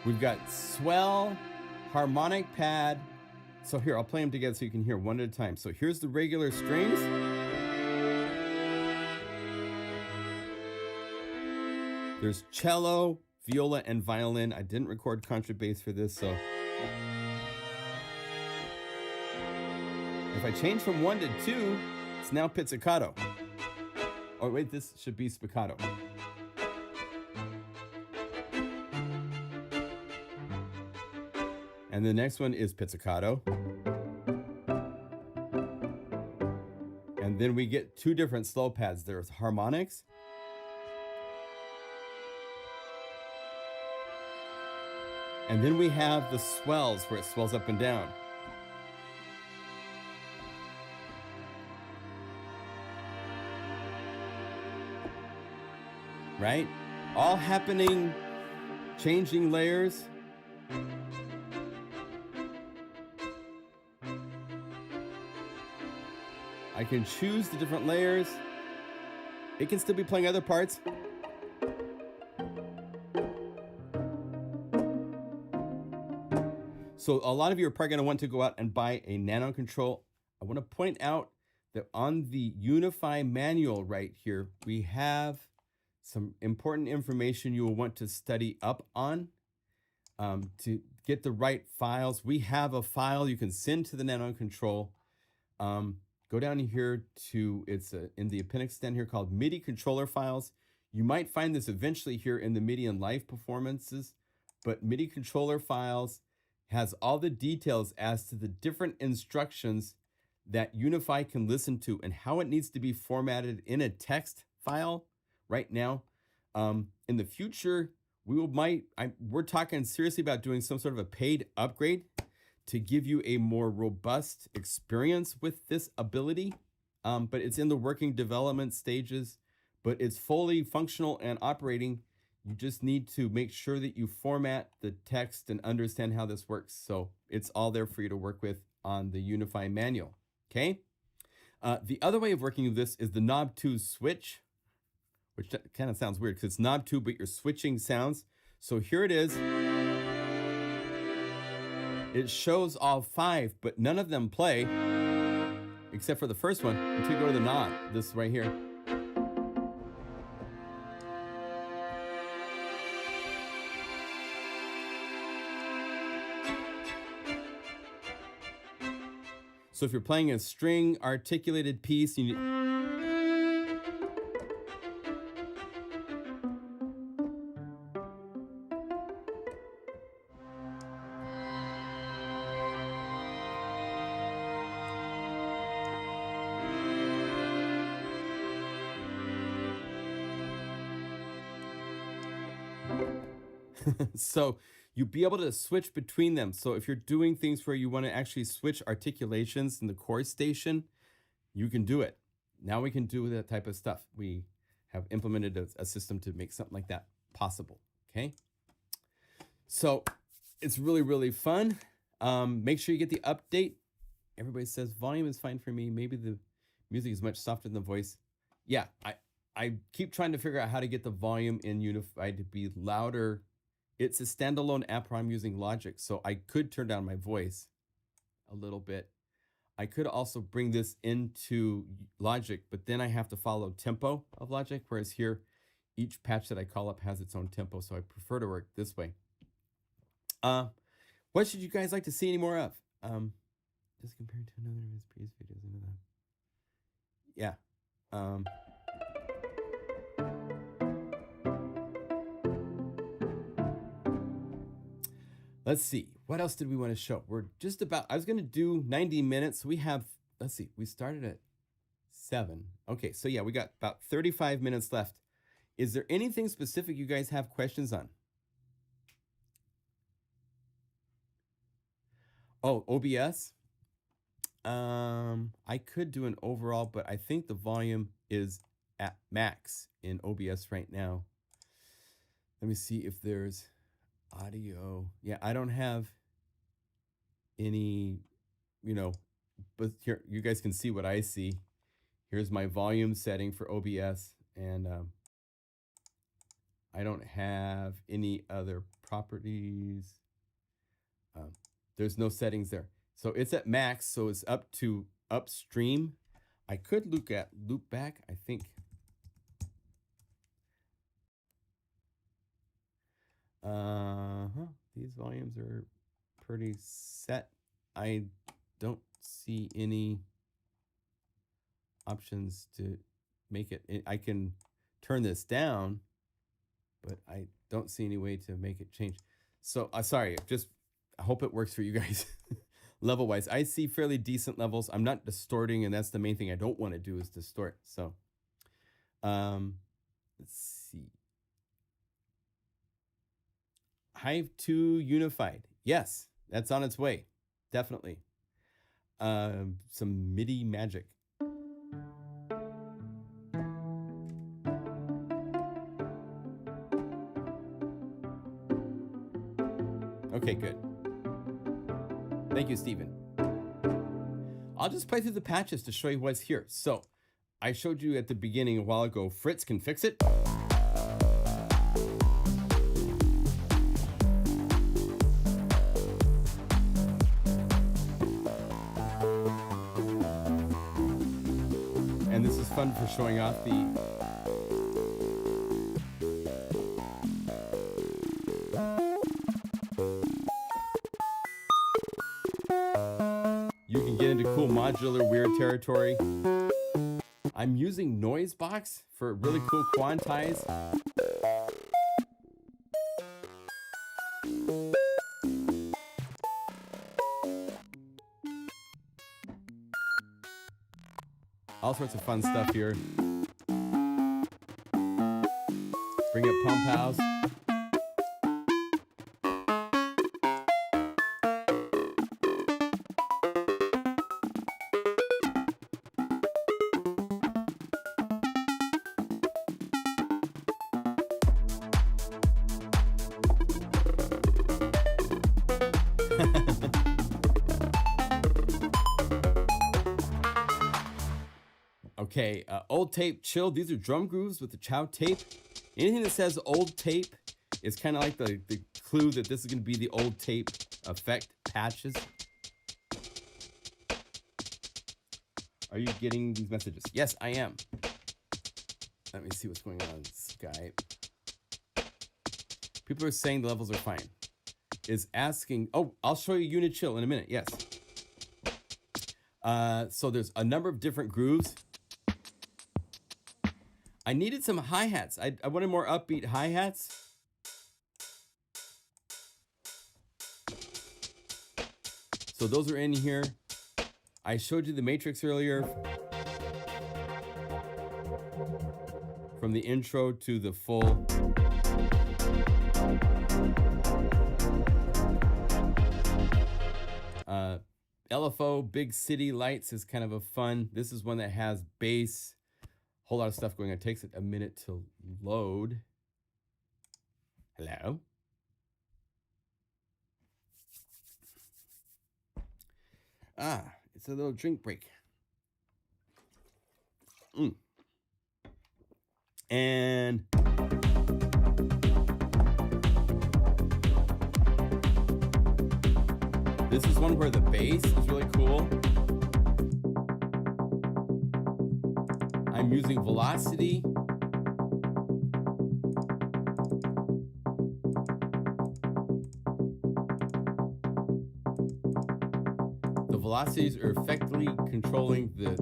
We've got swell, harmonic pad. So here, I'll play them together so you can hear one at a time. So here's the regular strings. There's cello, viola, and violin. I didn't record contrabass for this, so. If I change from 1 to 2, it's now pizzicato. Oh wait, this should be spiccato. And the next one is pizzicato. And then we get 2 different slow pads. There's harmonics. And then we have the swells where it swells up and down. Right? All happening, changing layers. I can choose the different layers. It can still be playing other parts. So a lot of you are probably going to want to go out and buy a nano control. I want to point out that on the Unify manual right here, we have some important information you will want to study up on to get the right files. We have a file you can send to the nano control. Go down here to, it's in the appendix down here called MIDI controller files. You might find this eventually here in the MIDI and live performances, but MIDI controller files has all the details as to the different instructions that Unify can listen to and how it needs to be formatted in a text file right now. In the future, we're talking seriously about doing some sort of a paid upgrade to give you a more robust experience with this ability. But it's in the working development stages, but it's fully functional and operating. You just need to make sure that you format the text and understand how this works. So it's all there for you to work with on the Unify manual, okay? The other way of working with this is the knob 2 switch, which kind of sounds weird because it's knob 2, but you're switching sounds. So here it is. It shows all 5, but none of them play, except for the first one, until you go to the knob, this right here. So if you're playing a string articulated piece, you need... So you'll be able to switch between them. So if you're doing things where you want to actually switch articulations in the chord station, you can do it. Now we can do that type of stuff. We have implemented a system to make something like that possible. Okay. So it's really, really fun. Make sure you get the update. Everybody says volume is fine for me. Maybe the music is much softer than the voice. Yeah, I keep trying to figure out how to get the volume in Unify to be louder. It's a standalone app where I'm using Logic, so I could turn down my voice a little bit. I could also bring this into Logic, but then I have to follow tempo of Logic, whereas here, each patch that I call up has its own tempo, so I prefer to work this way. What should you guys like to see any more of? Just compared to another of his previous videos. Into that. Yeah. Let's see. What else did we want to show? We're just about, I was going to do 90 minutes. We have, let's see, we started at 7. Okay, so yeah, we got about 35 minutes left. Is there anything specific you guys have questions on? Oh, OBS? I could do an overall, but I think the volume is at max in OBS right now. Let me see if there's audio. Yeah, I don't have any, but here you guys can see what I see. Here's my volume setting for OBS, and I don't have any other properties. There's no settings there. So it's at max, so it's up to upstream. I could look at loop back, I think. These volumes are pretty set. I don't see any options to make it. I can turn this down, but I don't see any way to make it change. So sorry, I hope it works for you guys. Level wise, I see fairly decent levels. I'm not distorting, and that's the main thing I don't want to do is distort. So let's see. Hive 2 Unified. Yes, that's on its way. Definitely. Some MIDI magic. Okay, good. Thank you, Stephen. I'll just play through the patches to show you what's here. So I showed you at the beginning a while ago, Fritz can fix it. And this is fun for showing off the cool modular weird territory. I'm using Noisebox for really cool quantize. All sorts of fun stuff here. Bring up Pump House. Okay, old tape, chill. These are drum grooves with the CHOW tape. Anything that says old tape is kind of like the clue that this is going to be the old tape effect patches. Are you getting these messages? Yes, I am. Let me see what's going on Skype. People are saying the levels are fine. Is asking, oh, I'll show you UniChill in a minute, yes. So there's a number of different grooves. I needed some hi-hats. I wanted more upbeat hi-hats. So those are in here. I showed you the matrix earlier. From the intro to the full. LFO Big City Lights is kind of a fun. This is one that has bass, whole lot of stuff going on. It takes it a minute to load. Hello. It's a little drink break. And this is one where the bass is really cool. I'm using velocity. The velocities are effectively controlling the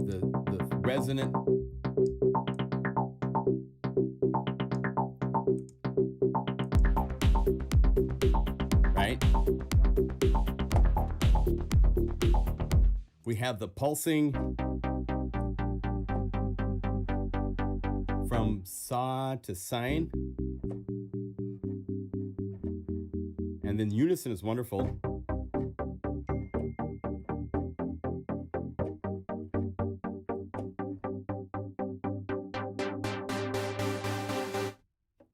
resonant. Right? We have the pulsing from saw to sine. And then unison is wonderful.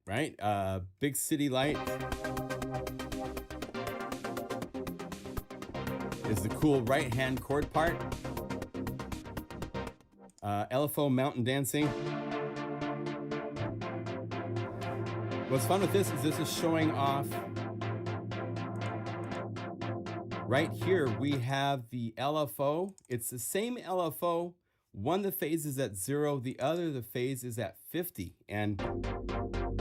Right? Big City Light is the cool right-hand chord part. LFO Mountain Dancing. What's fun with this is showing off. Right here, we have the LFO. It's the same LFO. One, the phase is at 0. The other, the phase is at 50. And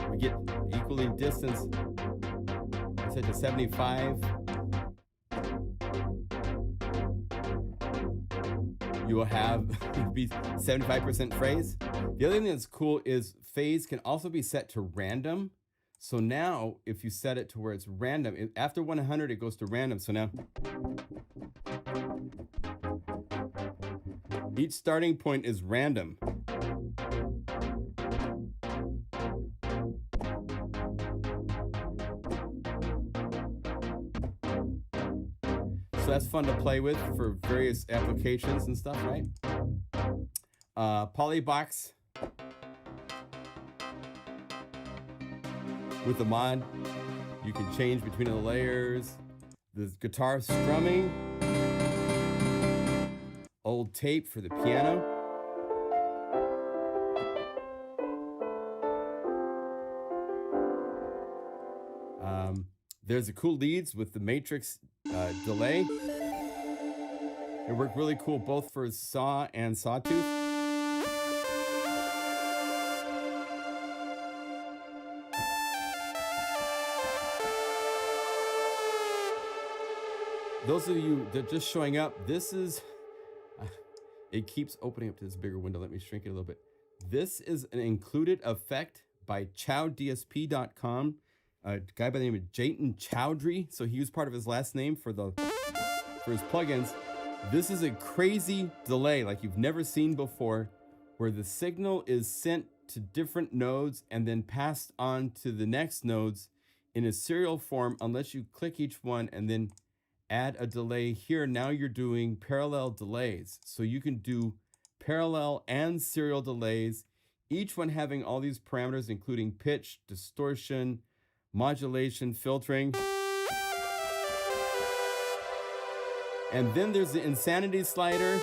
we get equally distanced. I said to 75. You will have be 75% phase. The other thing that's cool is phase can also be set to random. So now if you set it to where it's random, after 100 it goes to random. So now each starting point is random. So that's fun to play with for various applications and stuff, right? Polybox with the mod, you can change between the layers. The guitar strumming, old tape for the piano. There's the cool leads with the matrix delay. It worked really cool both for saw and sawtooth. Those of you that are just showing up, this is, it keeps opening up to this bigger window. Let me shrink it a little bit. This is an included effect by CHOWDSP.com. A guy by the name of Jayton Chowdhury. So he used part of his last name for his plugins. This is a crazy delay like you've never seen before, where the signal is sent to different nodes and then passed on to the next nodes in a serial form, unless you click each one and then add a delay here. Now you're doing parallel delays. So you can do parallel and serial delays, each one having all these parameters, including pitch, distortion, modulation, filtering. And then there's the insanity slider.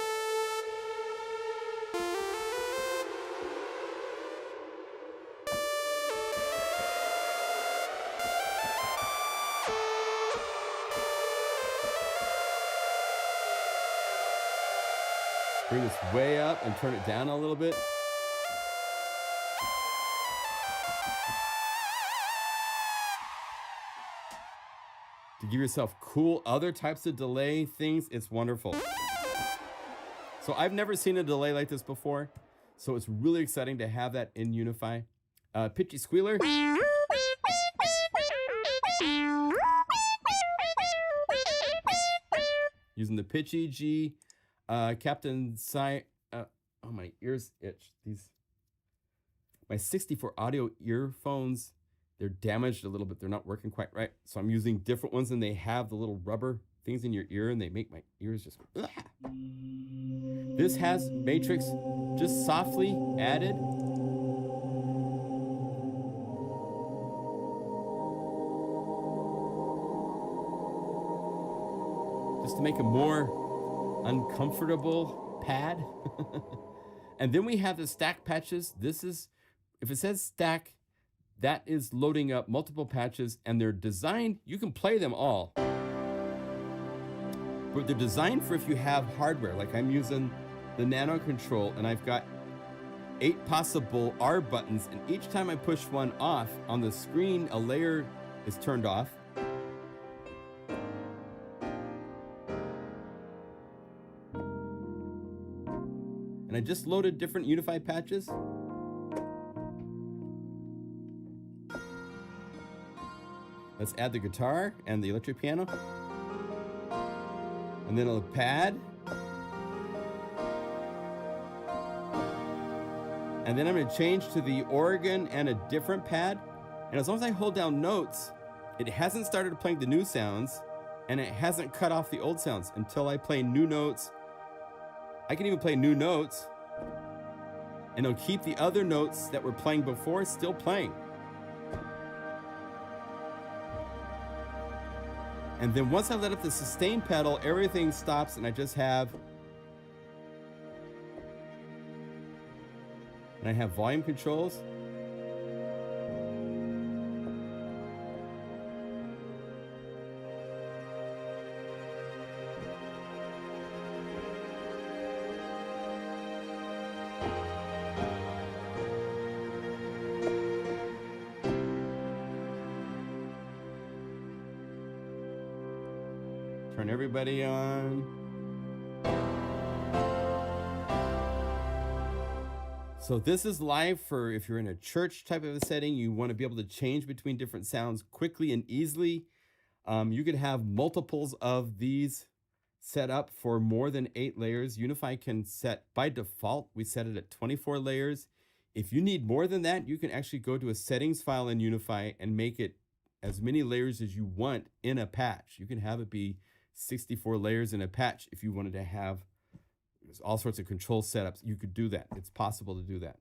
Bring this way up and turn it down a little bit. To give yourself cool other types of delay things, it's wonderful. So I've never seen a delay like this before, so it's really exciting to have that in Unify. Pitchy squealer. Using the pitchy G. Captain Si. Oh, my ears itch. My 64 audio earphones, they're damaged a little bit. They're not working quite right. So I'm using different ones, and they have the little rubber things in your ear and they make my ears just go, ugh. This has matrix just softly added. Just to make a more uncomfortable pad. And then we have the stack patches. This is, if it says stack, that is loading up multiple patches, and they're designed, you can play them all. But they're designed for if you have hardware, like I'm using the Nano Control, and I've got 8 possible R buttons, and each time I push one off, on the screen, a layer is turned off. And I just loaded different Unify patches. Let's add the guitar and the electric piano. And then a pad. And then I'm going to change to the organ and a different pad. And as long as I hold down notes, it hasn't started playing the new sounds, and it hasn't cut off the old sounds until I play new notes. I can even play new notes, and it'll keep the other notes that were playing before still playing. And then once I let up the sustain pedal, everything stops, and I just have, and I have volume controls. Turn everybody on. So this is live for if you're in a church type of a setting, you want to be able to change between different sounds quickly and easily. You could have multiples of these set up for more than 8 layers. Unify can set, by default, we set it at 24 layers. If you need more than that, you can actually go to a settings file in Unify and make it as many layers as you want in a patch. You can have it be 64 layers in a patch. If you wanted to have all sorts of control setups, you could do that. It's possible to do that.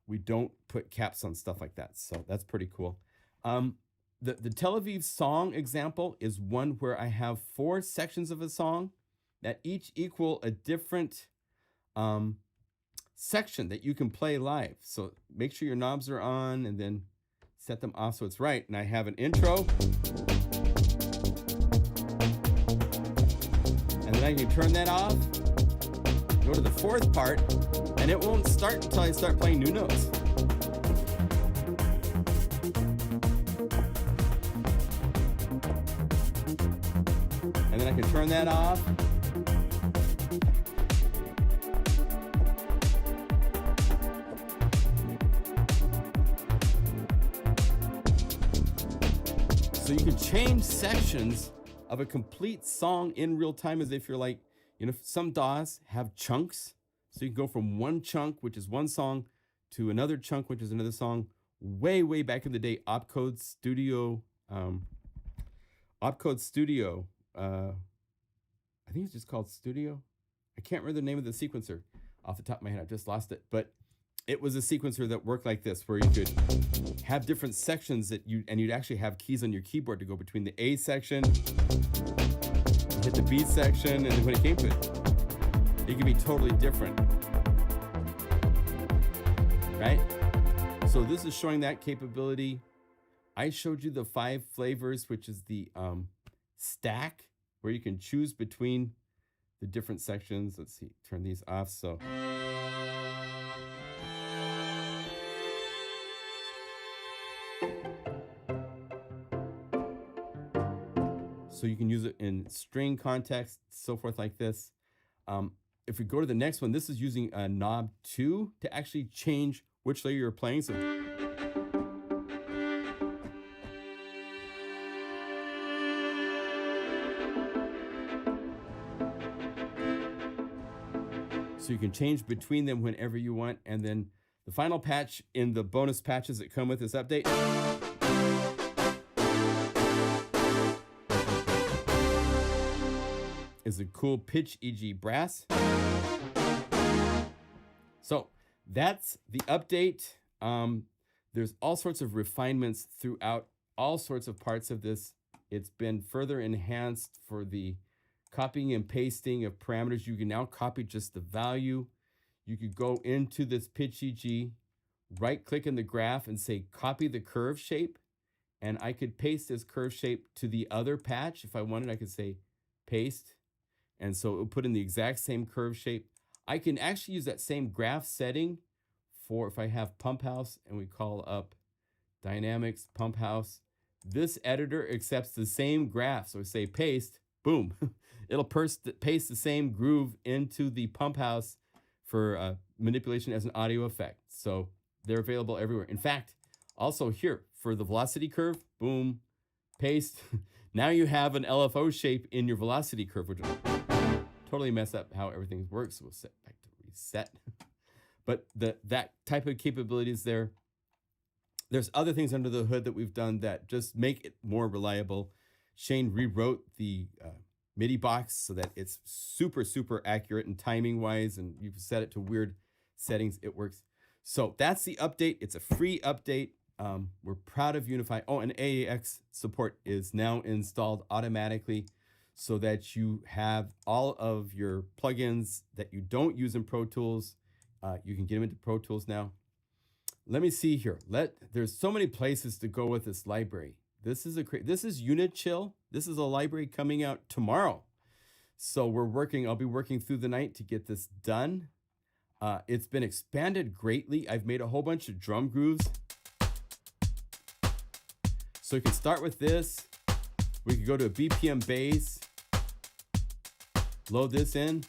We don't put caps on stuff like that, so that's pretty cool. The Tel Aviv song example is one where I have 4 sections of a song that each equal a different section that you can play live. So make sure your knobs are on and then set them off so it's right. And I have an intro. And then I can turn that off, go to the 4th part, and it won't start until I start playing new notes. And then I can turn that off. So you can change sections of a complete song in real time, as if you're like, you know, some DAWs have chunks. So you can go from one chunk, which is one song, to another chunk, which is another song. Way, way back in the day, Opcode Studio, I think it's just called Studio. I can't remember the name of the sequencer off the top of my head. I just lost it. But it was a sequencer that worked like this, where you could have different sections that you'd actually have keys on your keyboard to go between the A section, hit the B section, and then when it came to it could be totally different, right? So this is showing that capability. I showed you the 5 flavors, which is the stack, where you can choose between the different sections. Let's see, turn these off. So you can use it in string context, so forth like this. If we go to the next one, this is using knob 2 to actually change which layer you're playing. So you can change between them whenever you want. And then the final patch in the bonus patches that come with this update. is a cool pitch EG brass. So that's the update. There's all sorts of refinements throughout all sorts of parts of this. It's been further enhanced for the copying and pasting of parameters. You can now copy just the value. You could go into this pitch EG, right click in the graph and say copy the curve shape. And I could paste this curve shape to the other patch. If I wanted, I could say paste. And so it will put in the exact same curve shape. I can actually use that same graph setting for if I have pump house and we call up dynamics pump house. This editor accepts the same graph. So we say paste, boom. It'll paste the same groove into the pump house for manipulation as an audio effect. So they're available everywhere. In fact, also here for the velocity curve, boom, paste. Now you have an LFO shape in your velocity curve, which will totally mess up how everything works. We'll set back to reset. But that type of capability is there. There's other things under the hood that we've done that just make it more reliable. Shane rewrote the MIDI box so that it's super, super accurate and timing wise, and you've set it to weird settings, it works. So that's the update. It's a free update. We're proud of Unify. Oh, and AAX support is now installed automatically so that you have all of your plugins that you don't use in Pro Tools. You can get them into Pro Tools now. Let me see here. There's so many places to go with this library. This is UniChill. This is a library coming out tomorrow. So I'll be working through the night to get this done. It's been expanded greatly. I've made a whole bunch of drum grooves. So you can start with this. We could go to a BPM bass. Load this in.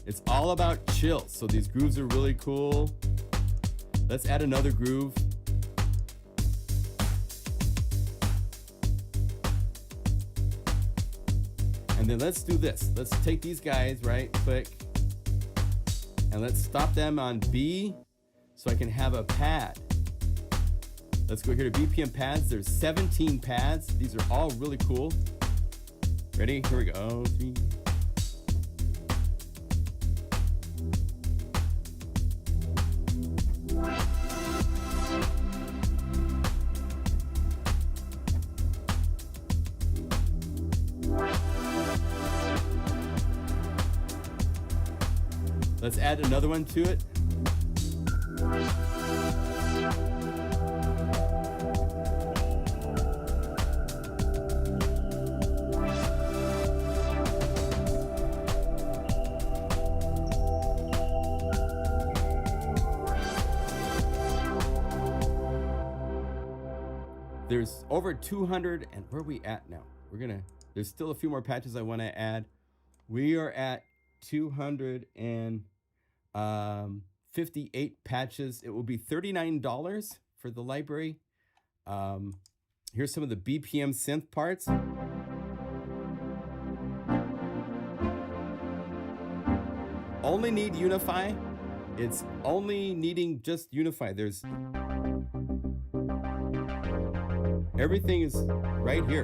It's all about chill. So these grooves are really cool. Let's add another groove. And then let's do this. Let's take these guys, right click, and let's stop them on B so I can have a pad. Let's go here to BPM pads. There's 17 pads. These are all really cool. Ready? Here we go. 3. Let's add another one to it. There's over 200, and where are we at now? There's still a few more patches I want to add. We are at 258 patches. It will be $39 for the library. Here's some of the BPM synth parts. Only need Unify. It's only needing just Unify. Everything is right here.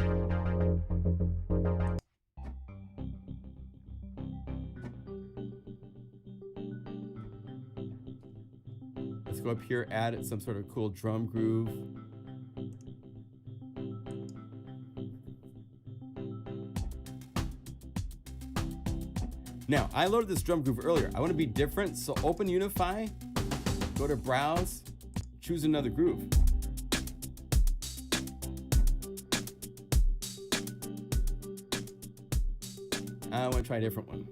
Let's go up here, add some sort of cool drum groove. Now, I loaded this drum groove earlier. I want to be different, so open Unify, go to Browse, choose another groove. I want to try a different one.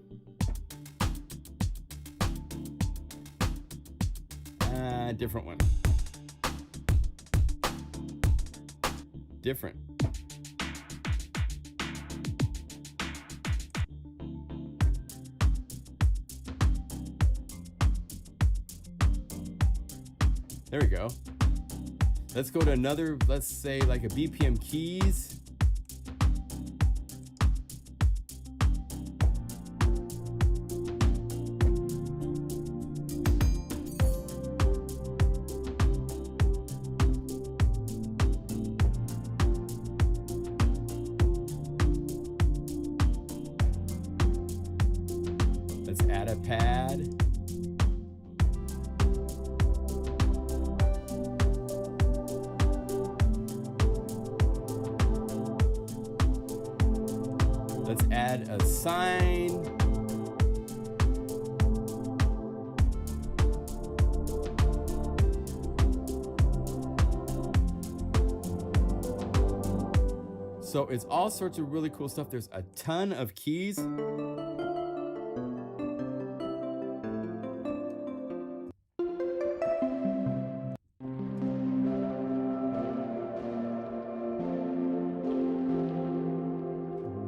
Different one. Different. There we go. Let's go to another, let's say like a BPM keys. pad. Let's add a sign. So it's all sorts of really cool stuff. There's a ton of keys.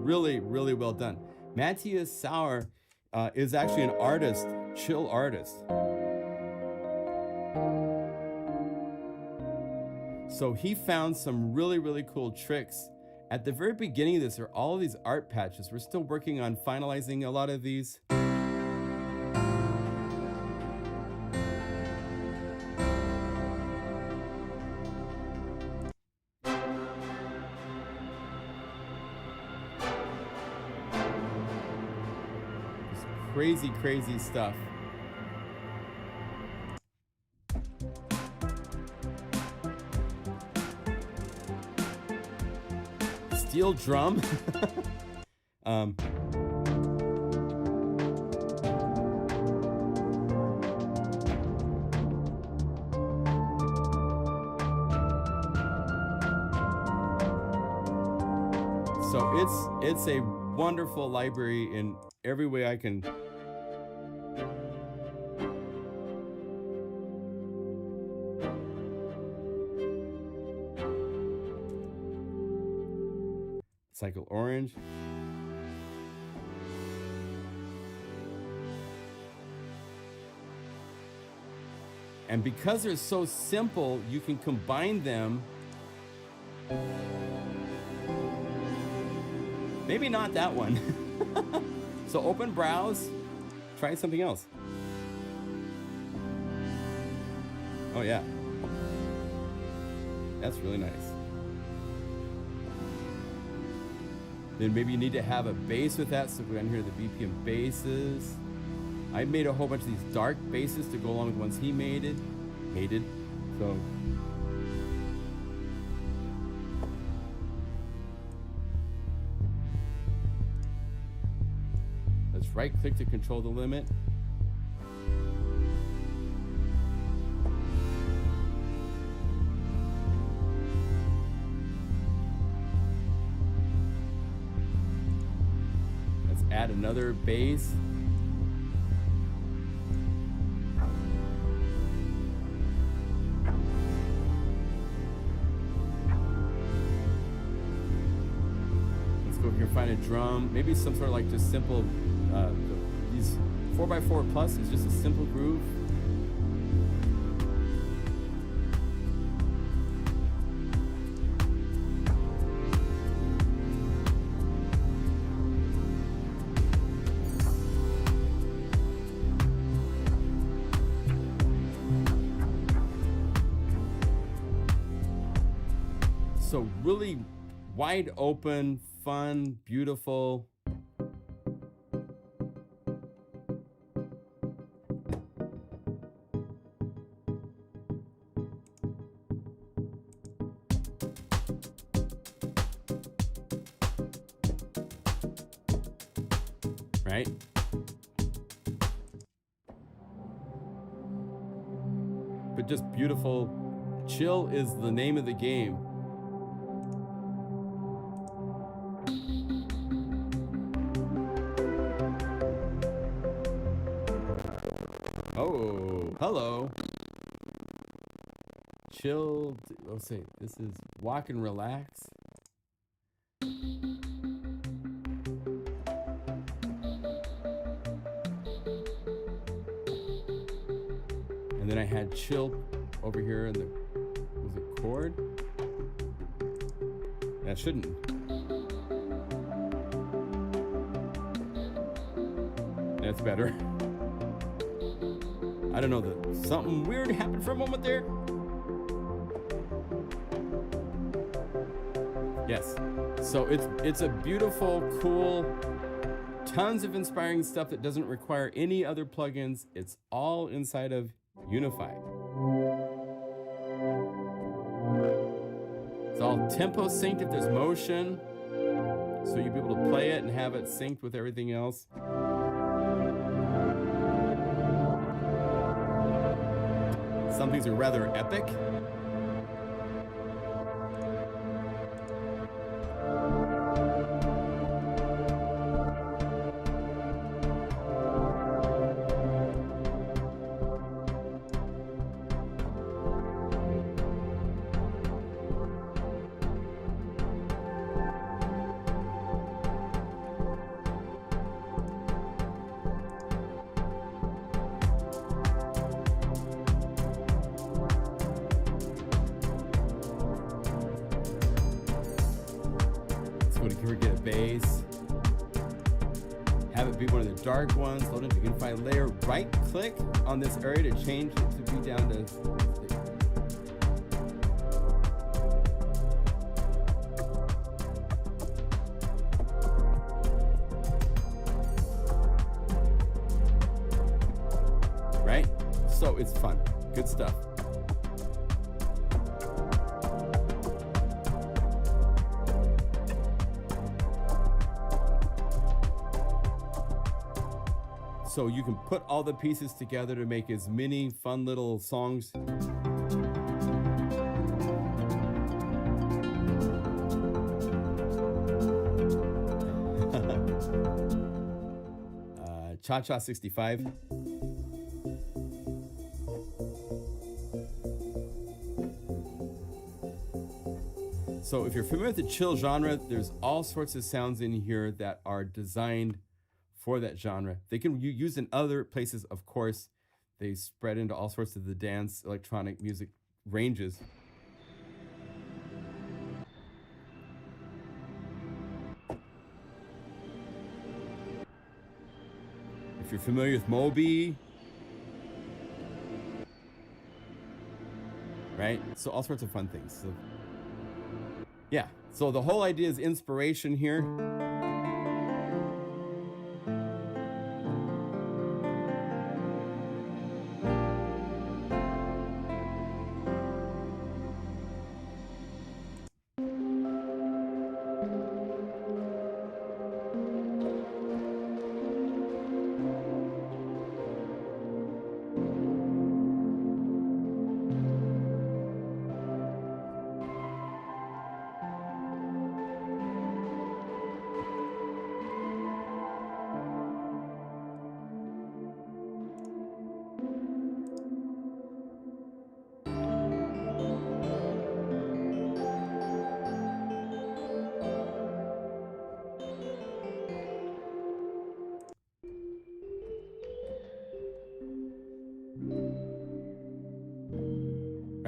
Really, really well done. Matthias Sauer is actually an artist, chill artist. So he found some really, really cool tricks. At the very beginning of this are all of these art patches. We're still working on finalizing a lot of these. Crazy, crazy stuff. Steel drum. So it's a wonderful library in every way I can. Cycle orange. And because they're so simple, you can combine them. Maybe not that one. So open browse, try something else. Oh yeah. That's really nice. Then maybe you need to have a bass with that, so we're gonna hear the BPM basses. I made a whole bunch of these dark basses to go along with the ones he made. So let's right click to control the limit. Add another bass. Let's go here and find a drum. Maybe some sort of like just simple, these 4x4 plus is just a simple groove. So really wide open, fun, beautiful. Right? But just beautiful. Chill is the name of the game. Oh, hello. Chill. Let's see. This is walk and relax. And then I had chill over here in the, was it chord? That shouldn't. That's better. I don't know, something weird happened for a moment there. Yes. So it's a beautiful, cool Tons of inspiring stuff that doesn't require any other plugins. It's all inside of Unify. It's all tempo synced if there's motion, so you'll be able to play it and have it synced with everything else. Some things are rather epic. Get a bass, have it be one of the dark ones, load into Unify layer, right click on this area to change it to be down to right. So it's fun, good stuff. So you can put all the pieces together to make as many fun little songs. CHOW 65. So if you're familiar with the chill genre, there's all sorts of sounds in here that are designed for that genre. They can be used in other places, of course. They spread into all sorts of the dance, electronic music ranges. If you're familiar with Moby, right? So all sorts of fun things. So, yeah, so the whole idea is inspiration here.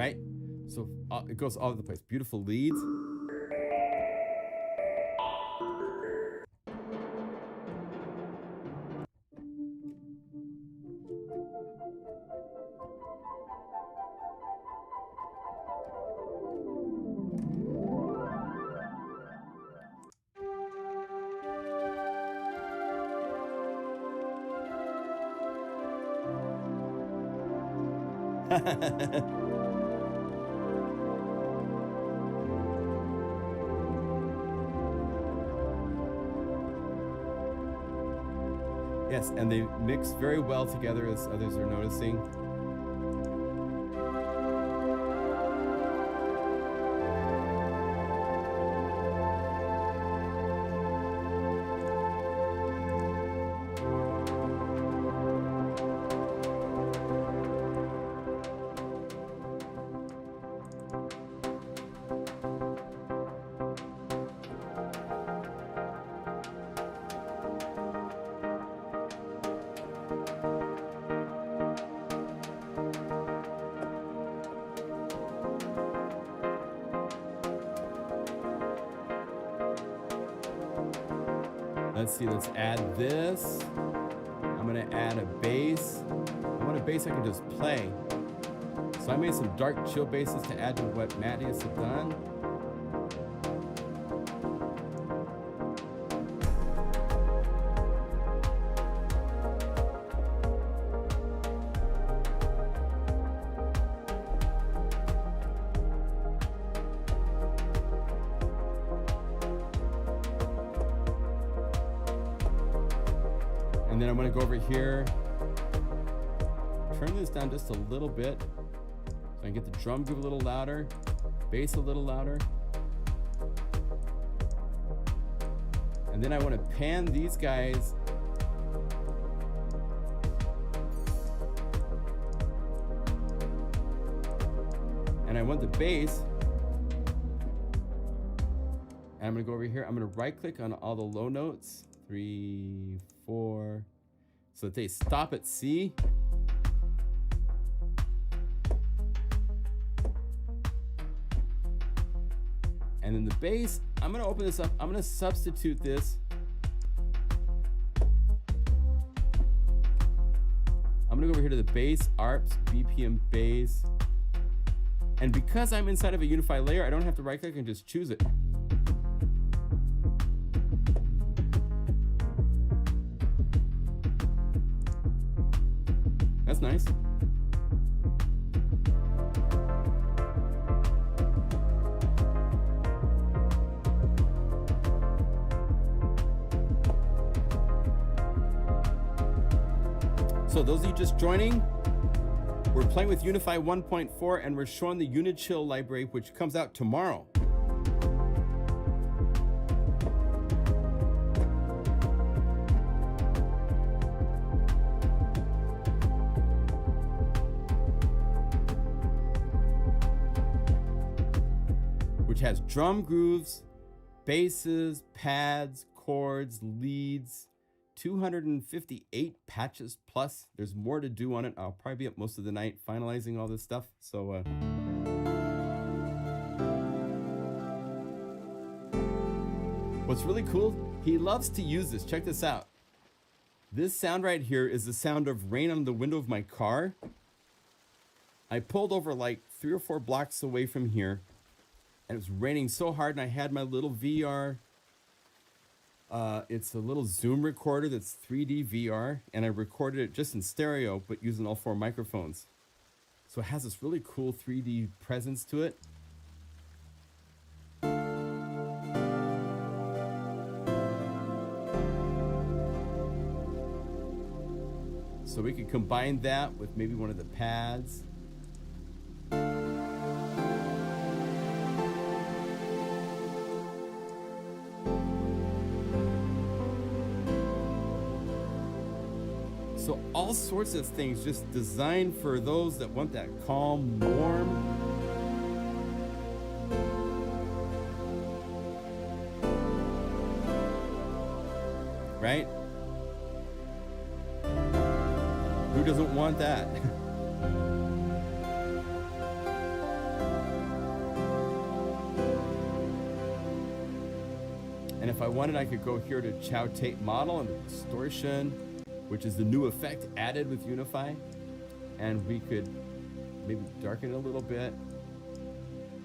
Right? So it goes all over the place. Beautiful leads. Yes, and they mix very well together, as others are noticing. Let's see, let's add this. I'm gonna add a bass. I want a bass I can just play. So I made some dark chill basses to add to what Matt has done. And then I'm gonna go over here, turn this down just a little bit so I can get the drum groove a little louder, bass a little louder. And then I want to pan these guys and I want the bass. And I'm gonna go over here. I'm gonna right click on all the low notes, 3, 4, so that they stop at C. And then the bass, I'm gonna open this up. I'm gonna substitute this. I'm gonna go over here to the bass, ARPs, BPM bass. And because I'm inside of a Unify layer, I don't have to right click and just choose it. That's nice. So those of you just joining, we're playing with Unify 1.4 and we're showing the UniChill library, which comes out tomorrow. Which has drum grooves, basses, pads, chords, leads, 258 patches plus. There's more to do on it. I'll probably be up most of the night finalizing all this stuff. So what's really cool, he loves to use this. Check this out. This sound right here is the sound of rain on the window of my car. I pulled over like 3 or 4 blocks away from here and it was raining so hard and I had my little VR. It's a little Zoom recorder that's 3D VR, and I recorded it just in stereo, but using all 4 microphones. So it has this really cool 3D presence to it. So we could combine that with maybe one of the pads. So all sorts of things just designed for those that want that calm, warm. Right? Who doesn't want that? And if I wanted, I could go here to CHOW tape model and distortion, which is the new effect added with Unify. And we could maybe darken it a little bit.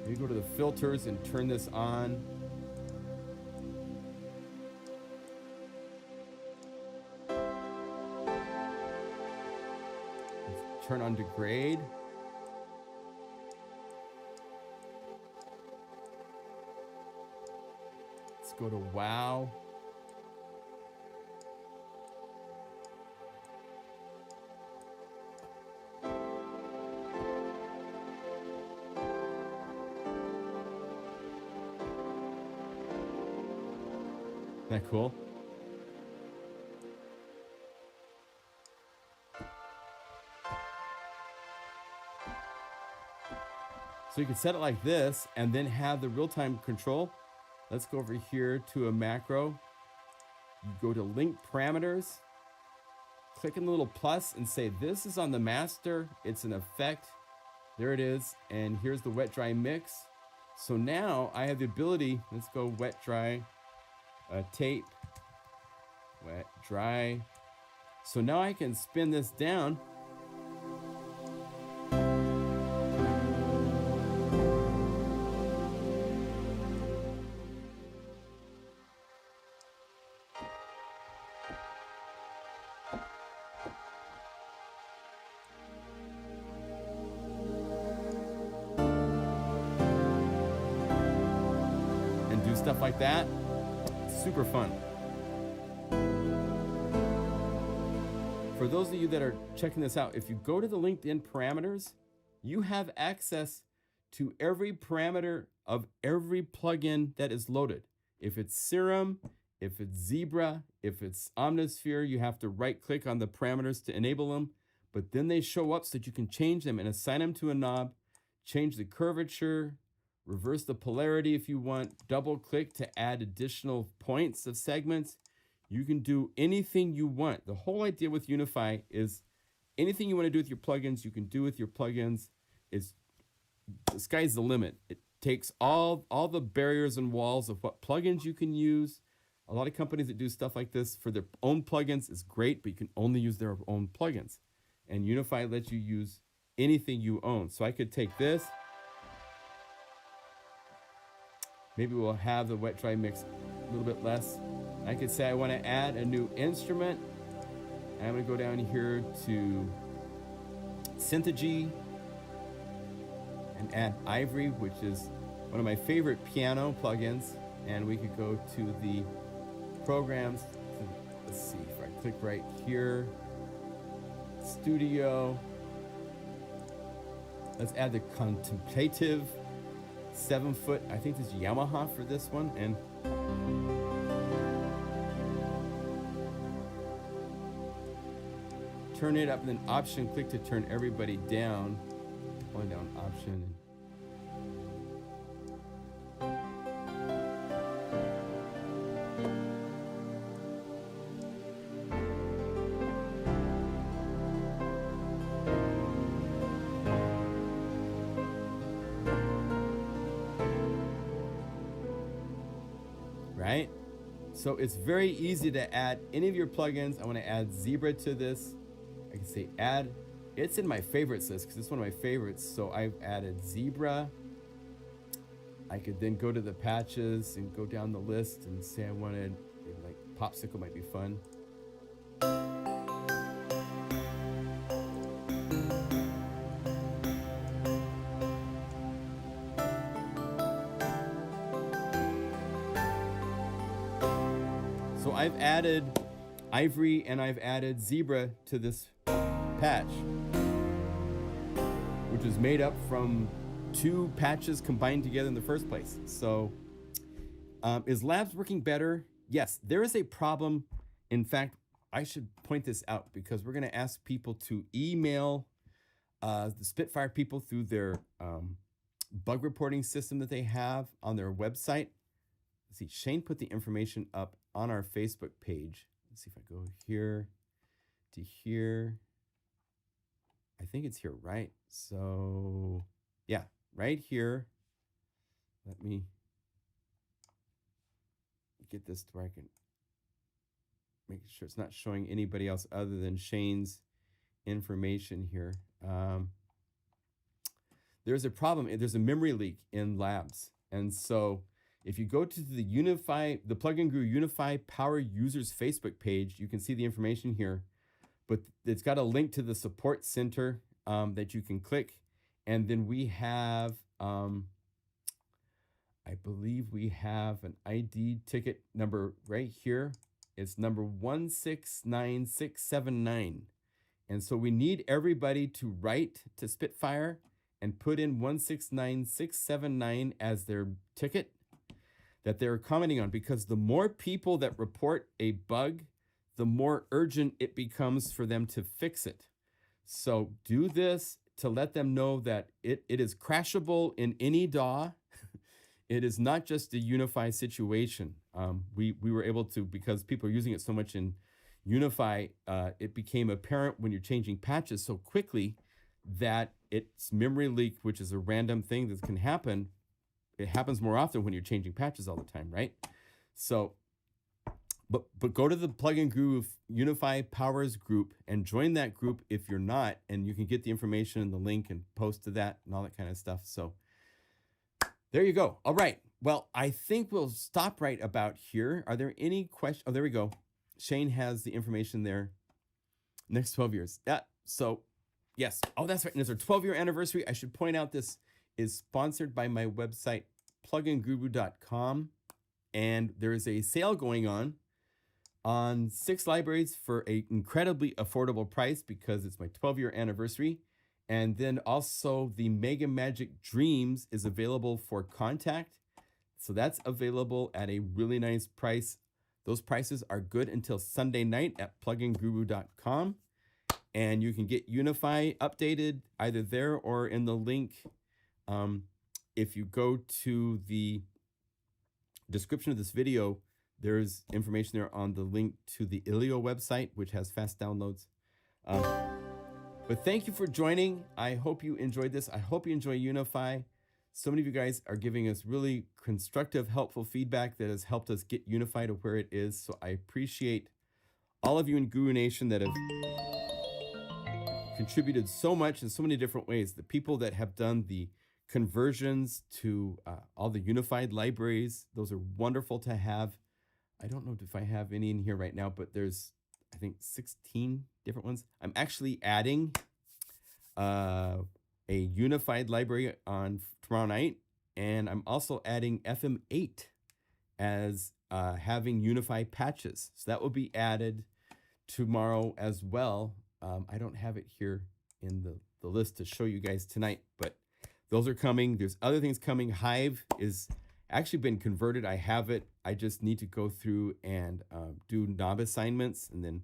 Maybe go to the filters and turn this on. Let's turn on degrade. Let's go to WOW. Isn't that cool? So you can set it like this and then have the real-time control. Let's go over here to a macro. You go to link parameters, click on the little plus and say, this is on the master. It's an effect. There it is. And here's the wet dry mix. So now I have the ability, let's go wet dry. Tape, wet, dry. So now I can spin this down. And do stuff like that. Super fun. for those of you that are checking this out, if you go to the LinkedIn parameters, you have access to every parameter of every plugin that is loaded. If it's Serum, if it's Zebra, if it's Omnisphere, you have to right click on the parameters to enable them, but then they show up so that you can change them and assign them to a knob, change the curvature, reverse the polarity if you want, double click to add additional points of segments. You can do anything you want. The whole idea with Unify is anything you want to do with your plugins, you can do with your plugins. The sky's the limit. It takes all the barriers and walls of what plugins you can use. A lot of companies that do stuff like this for their own plugins is great, but you can only use their own plugins. And Unify lets you use anything you own. So I could take this. Maybe we'll have the wet dry mix a little bit less. I could say I want to add a new instrument. I'm going to go down here to Synthogy and add Ivory, which is one of my favorite piano plugins. And we could go to the programs. Let's see if I click right here. Studio. Let's add the contemplative 7-foot. I think this is Yamaha for this one. And turn it up, and then option click to turn everybody down. Pulling down option. Right? So it's very easy to add any of your plugins. I want to add Zebra to this. I can say add. It's in my favorites list because it's one of my favorites. So I've added Zebra. I could then go to the patches and go down the list and say I wanted, maybe like Popsicle might be fun. So I've added Ivory and I've added Zebra to this patch, which is made up from 2 patches combined together in the first place. So is Labs working better? Yes, there is a problem. In fact, I should point this out because we're going to ask people to email the Spitfire people through their bug reporting system that they have on their website. Let's see, Shane put the information up on our Facebook page. Let's see if I go here to here. I think it's here, right? So yeah, right here. Let me get this to where I can make sure it's not showing anybody else other than Shane's information here. There's a problem. There's a memory leak in Labs. And so if you go to the Unify, the Plugin Guru Unify Power Users Facebook page, you can see the information here. But it's got a link to the support center that you can click. And then we have, I believe we have an ID ticket number right here. It's number 169679. And so we need everybody to write to Spitfire and put in 169679 as their ticket that they're commenting on, because the more people that report a bug, the more urgent it becomes for them to fix it. So do this to let them know that it is crashable in any DAW. It is not just a Unify situation. We were able to, because people are using it so much in Unify, it became apparent when you're changing patches so quickly that it's memory leak, which is a random thing that can happen. It happens more often when you're changing patches all the time, right? So, but go to the Plugin Guru Unify Powers group and join that group if you're not, and you can get the information and the link and post to that and all that kind of stuff. So there you go. All right. Well, I think we'll stop right about here. Are there any questions? Oh, there we go. Shane has the information there. Next 12 years. Yeah. So yes. Oh, that's right. And it's our 12-year anniversary. I should point out this is sponsored by my website, pluginguru.com. And there is a sale going on on 6 libraries for an incredibly affordable price because it's my 12-year anniversary. And then also the Mega Magic Dreams is available for contact. So that's available at a really nice price. Those prices are good until Sunday night at pluginguru.com. And you can get Unify updated either there or in the link. If you go to the description of this video, there's information there on the link to the Ilio website, which has fast downloads. But thank you for joining. I hope you enjoyed this. I hope you enjoy Unify. So many of you guys are giving us really constructive, helpful feedback that has helped us get Unify to where it is. So I appreciate all of you in Guru Nation that have contributed so much in so many different ways. The people that have done the conversions to all the unified libraries, those are wonderful to have. I don't know if I have any in here right now, but there's, I think, 16 different ones. I'm actually adding a unified library on tomorrow night, and I'm also adding FM8 as having Unify patches. So that will be added tomorrow as well. I don't have it here in the list to show you guys tonight, but those are coming. There's other things coming. Hive is actually been converted. I have it. I just need to go through and do knob assignments, and then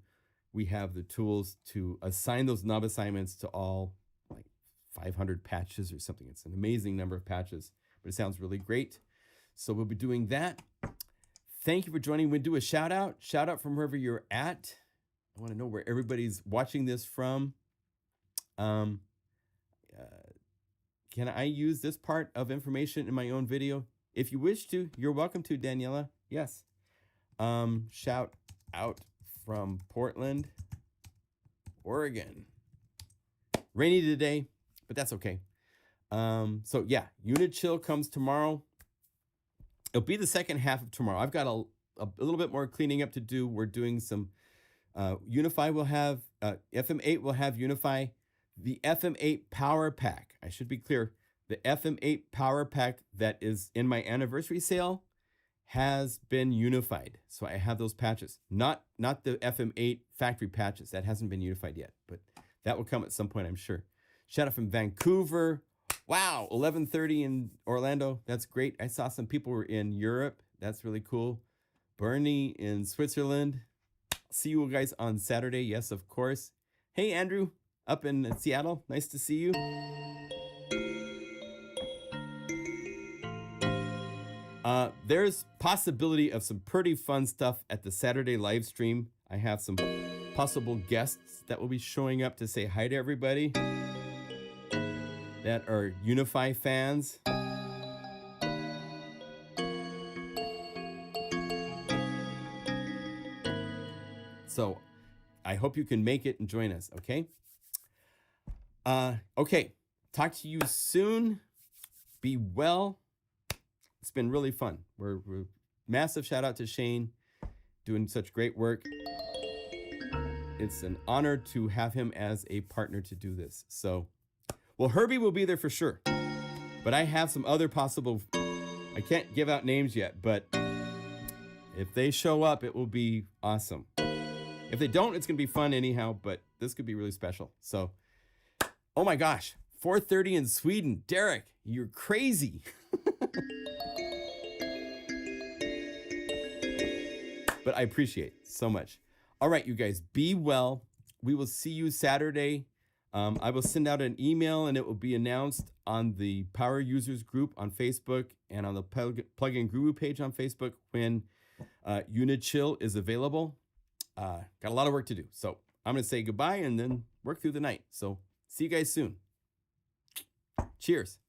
we have the tools to assign those knob assignments to all like 500 patches or something. It's an amazing number of patches, but it sounds really great. So we'll be doing that. Thank you for joining. We'll do a shout out from wherever you're at. I want to know where everybody's watching this from. Can I use this part of information in my own video? If you wish to, you're welcome to, Daniela. Yes. Shout out from Portland, Oregon. Rainy today, but that's okay. So yeah, UniChill comes tomorrow. It'll be the second half of tomorrow. I've got a little bit more cleaning up to do. We're doing some Unify will have, FM8 will have Unify. The FM8 Power Pack, I should be clear, the FM8 Power Pack that is in my anniversary sale has been unified. So I have those patches, not the FM8 factory patches. That hasn't been unified yet, but that will come at some point, I'm sure. Shout out from Vancouver. Wow, 11:30 in Orlando. That's great. I saw some people were in Europe. That's really cool. Bernie in Switzerland. See you guys on Saturday. Yes, of course. Hey, Andrew, up in Seattle. Nice to see you. There's possibility of some pretty fun stuff at the Saturday live stream. I have some possible guests that will be showing up to say hi to everybody that are Unify fans. So I hope you can make it and join us, okay? Okay, talk to you soon. Be well. It's been really fun. We're massive shout out to Shane doing such great work. It's an honor to have him as a partner to do this. So, well, Herbie will be there for sure, but I have some other possible, I can't give out names yet, but if they show up, it will be awesome. If they don't, it's going to be fun anyhow, but this could be really special. So, oh my gosh, 4:30 in Sweden. Derek, you're crazy. But I appreciate it so much. All right, you guys, be well. We will see you Saturday. I will send out an email and it will be announced on the Power Users group on Facebook and on the Plugin Guru page on Facebook when UniChill is available. Got a lot of work to do. So I'm going to say goodbye and then work through the night. So see you guys soon. Cheers.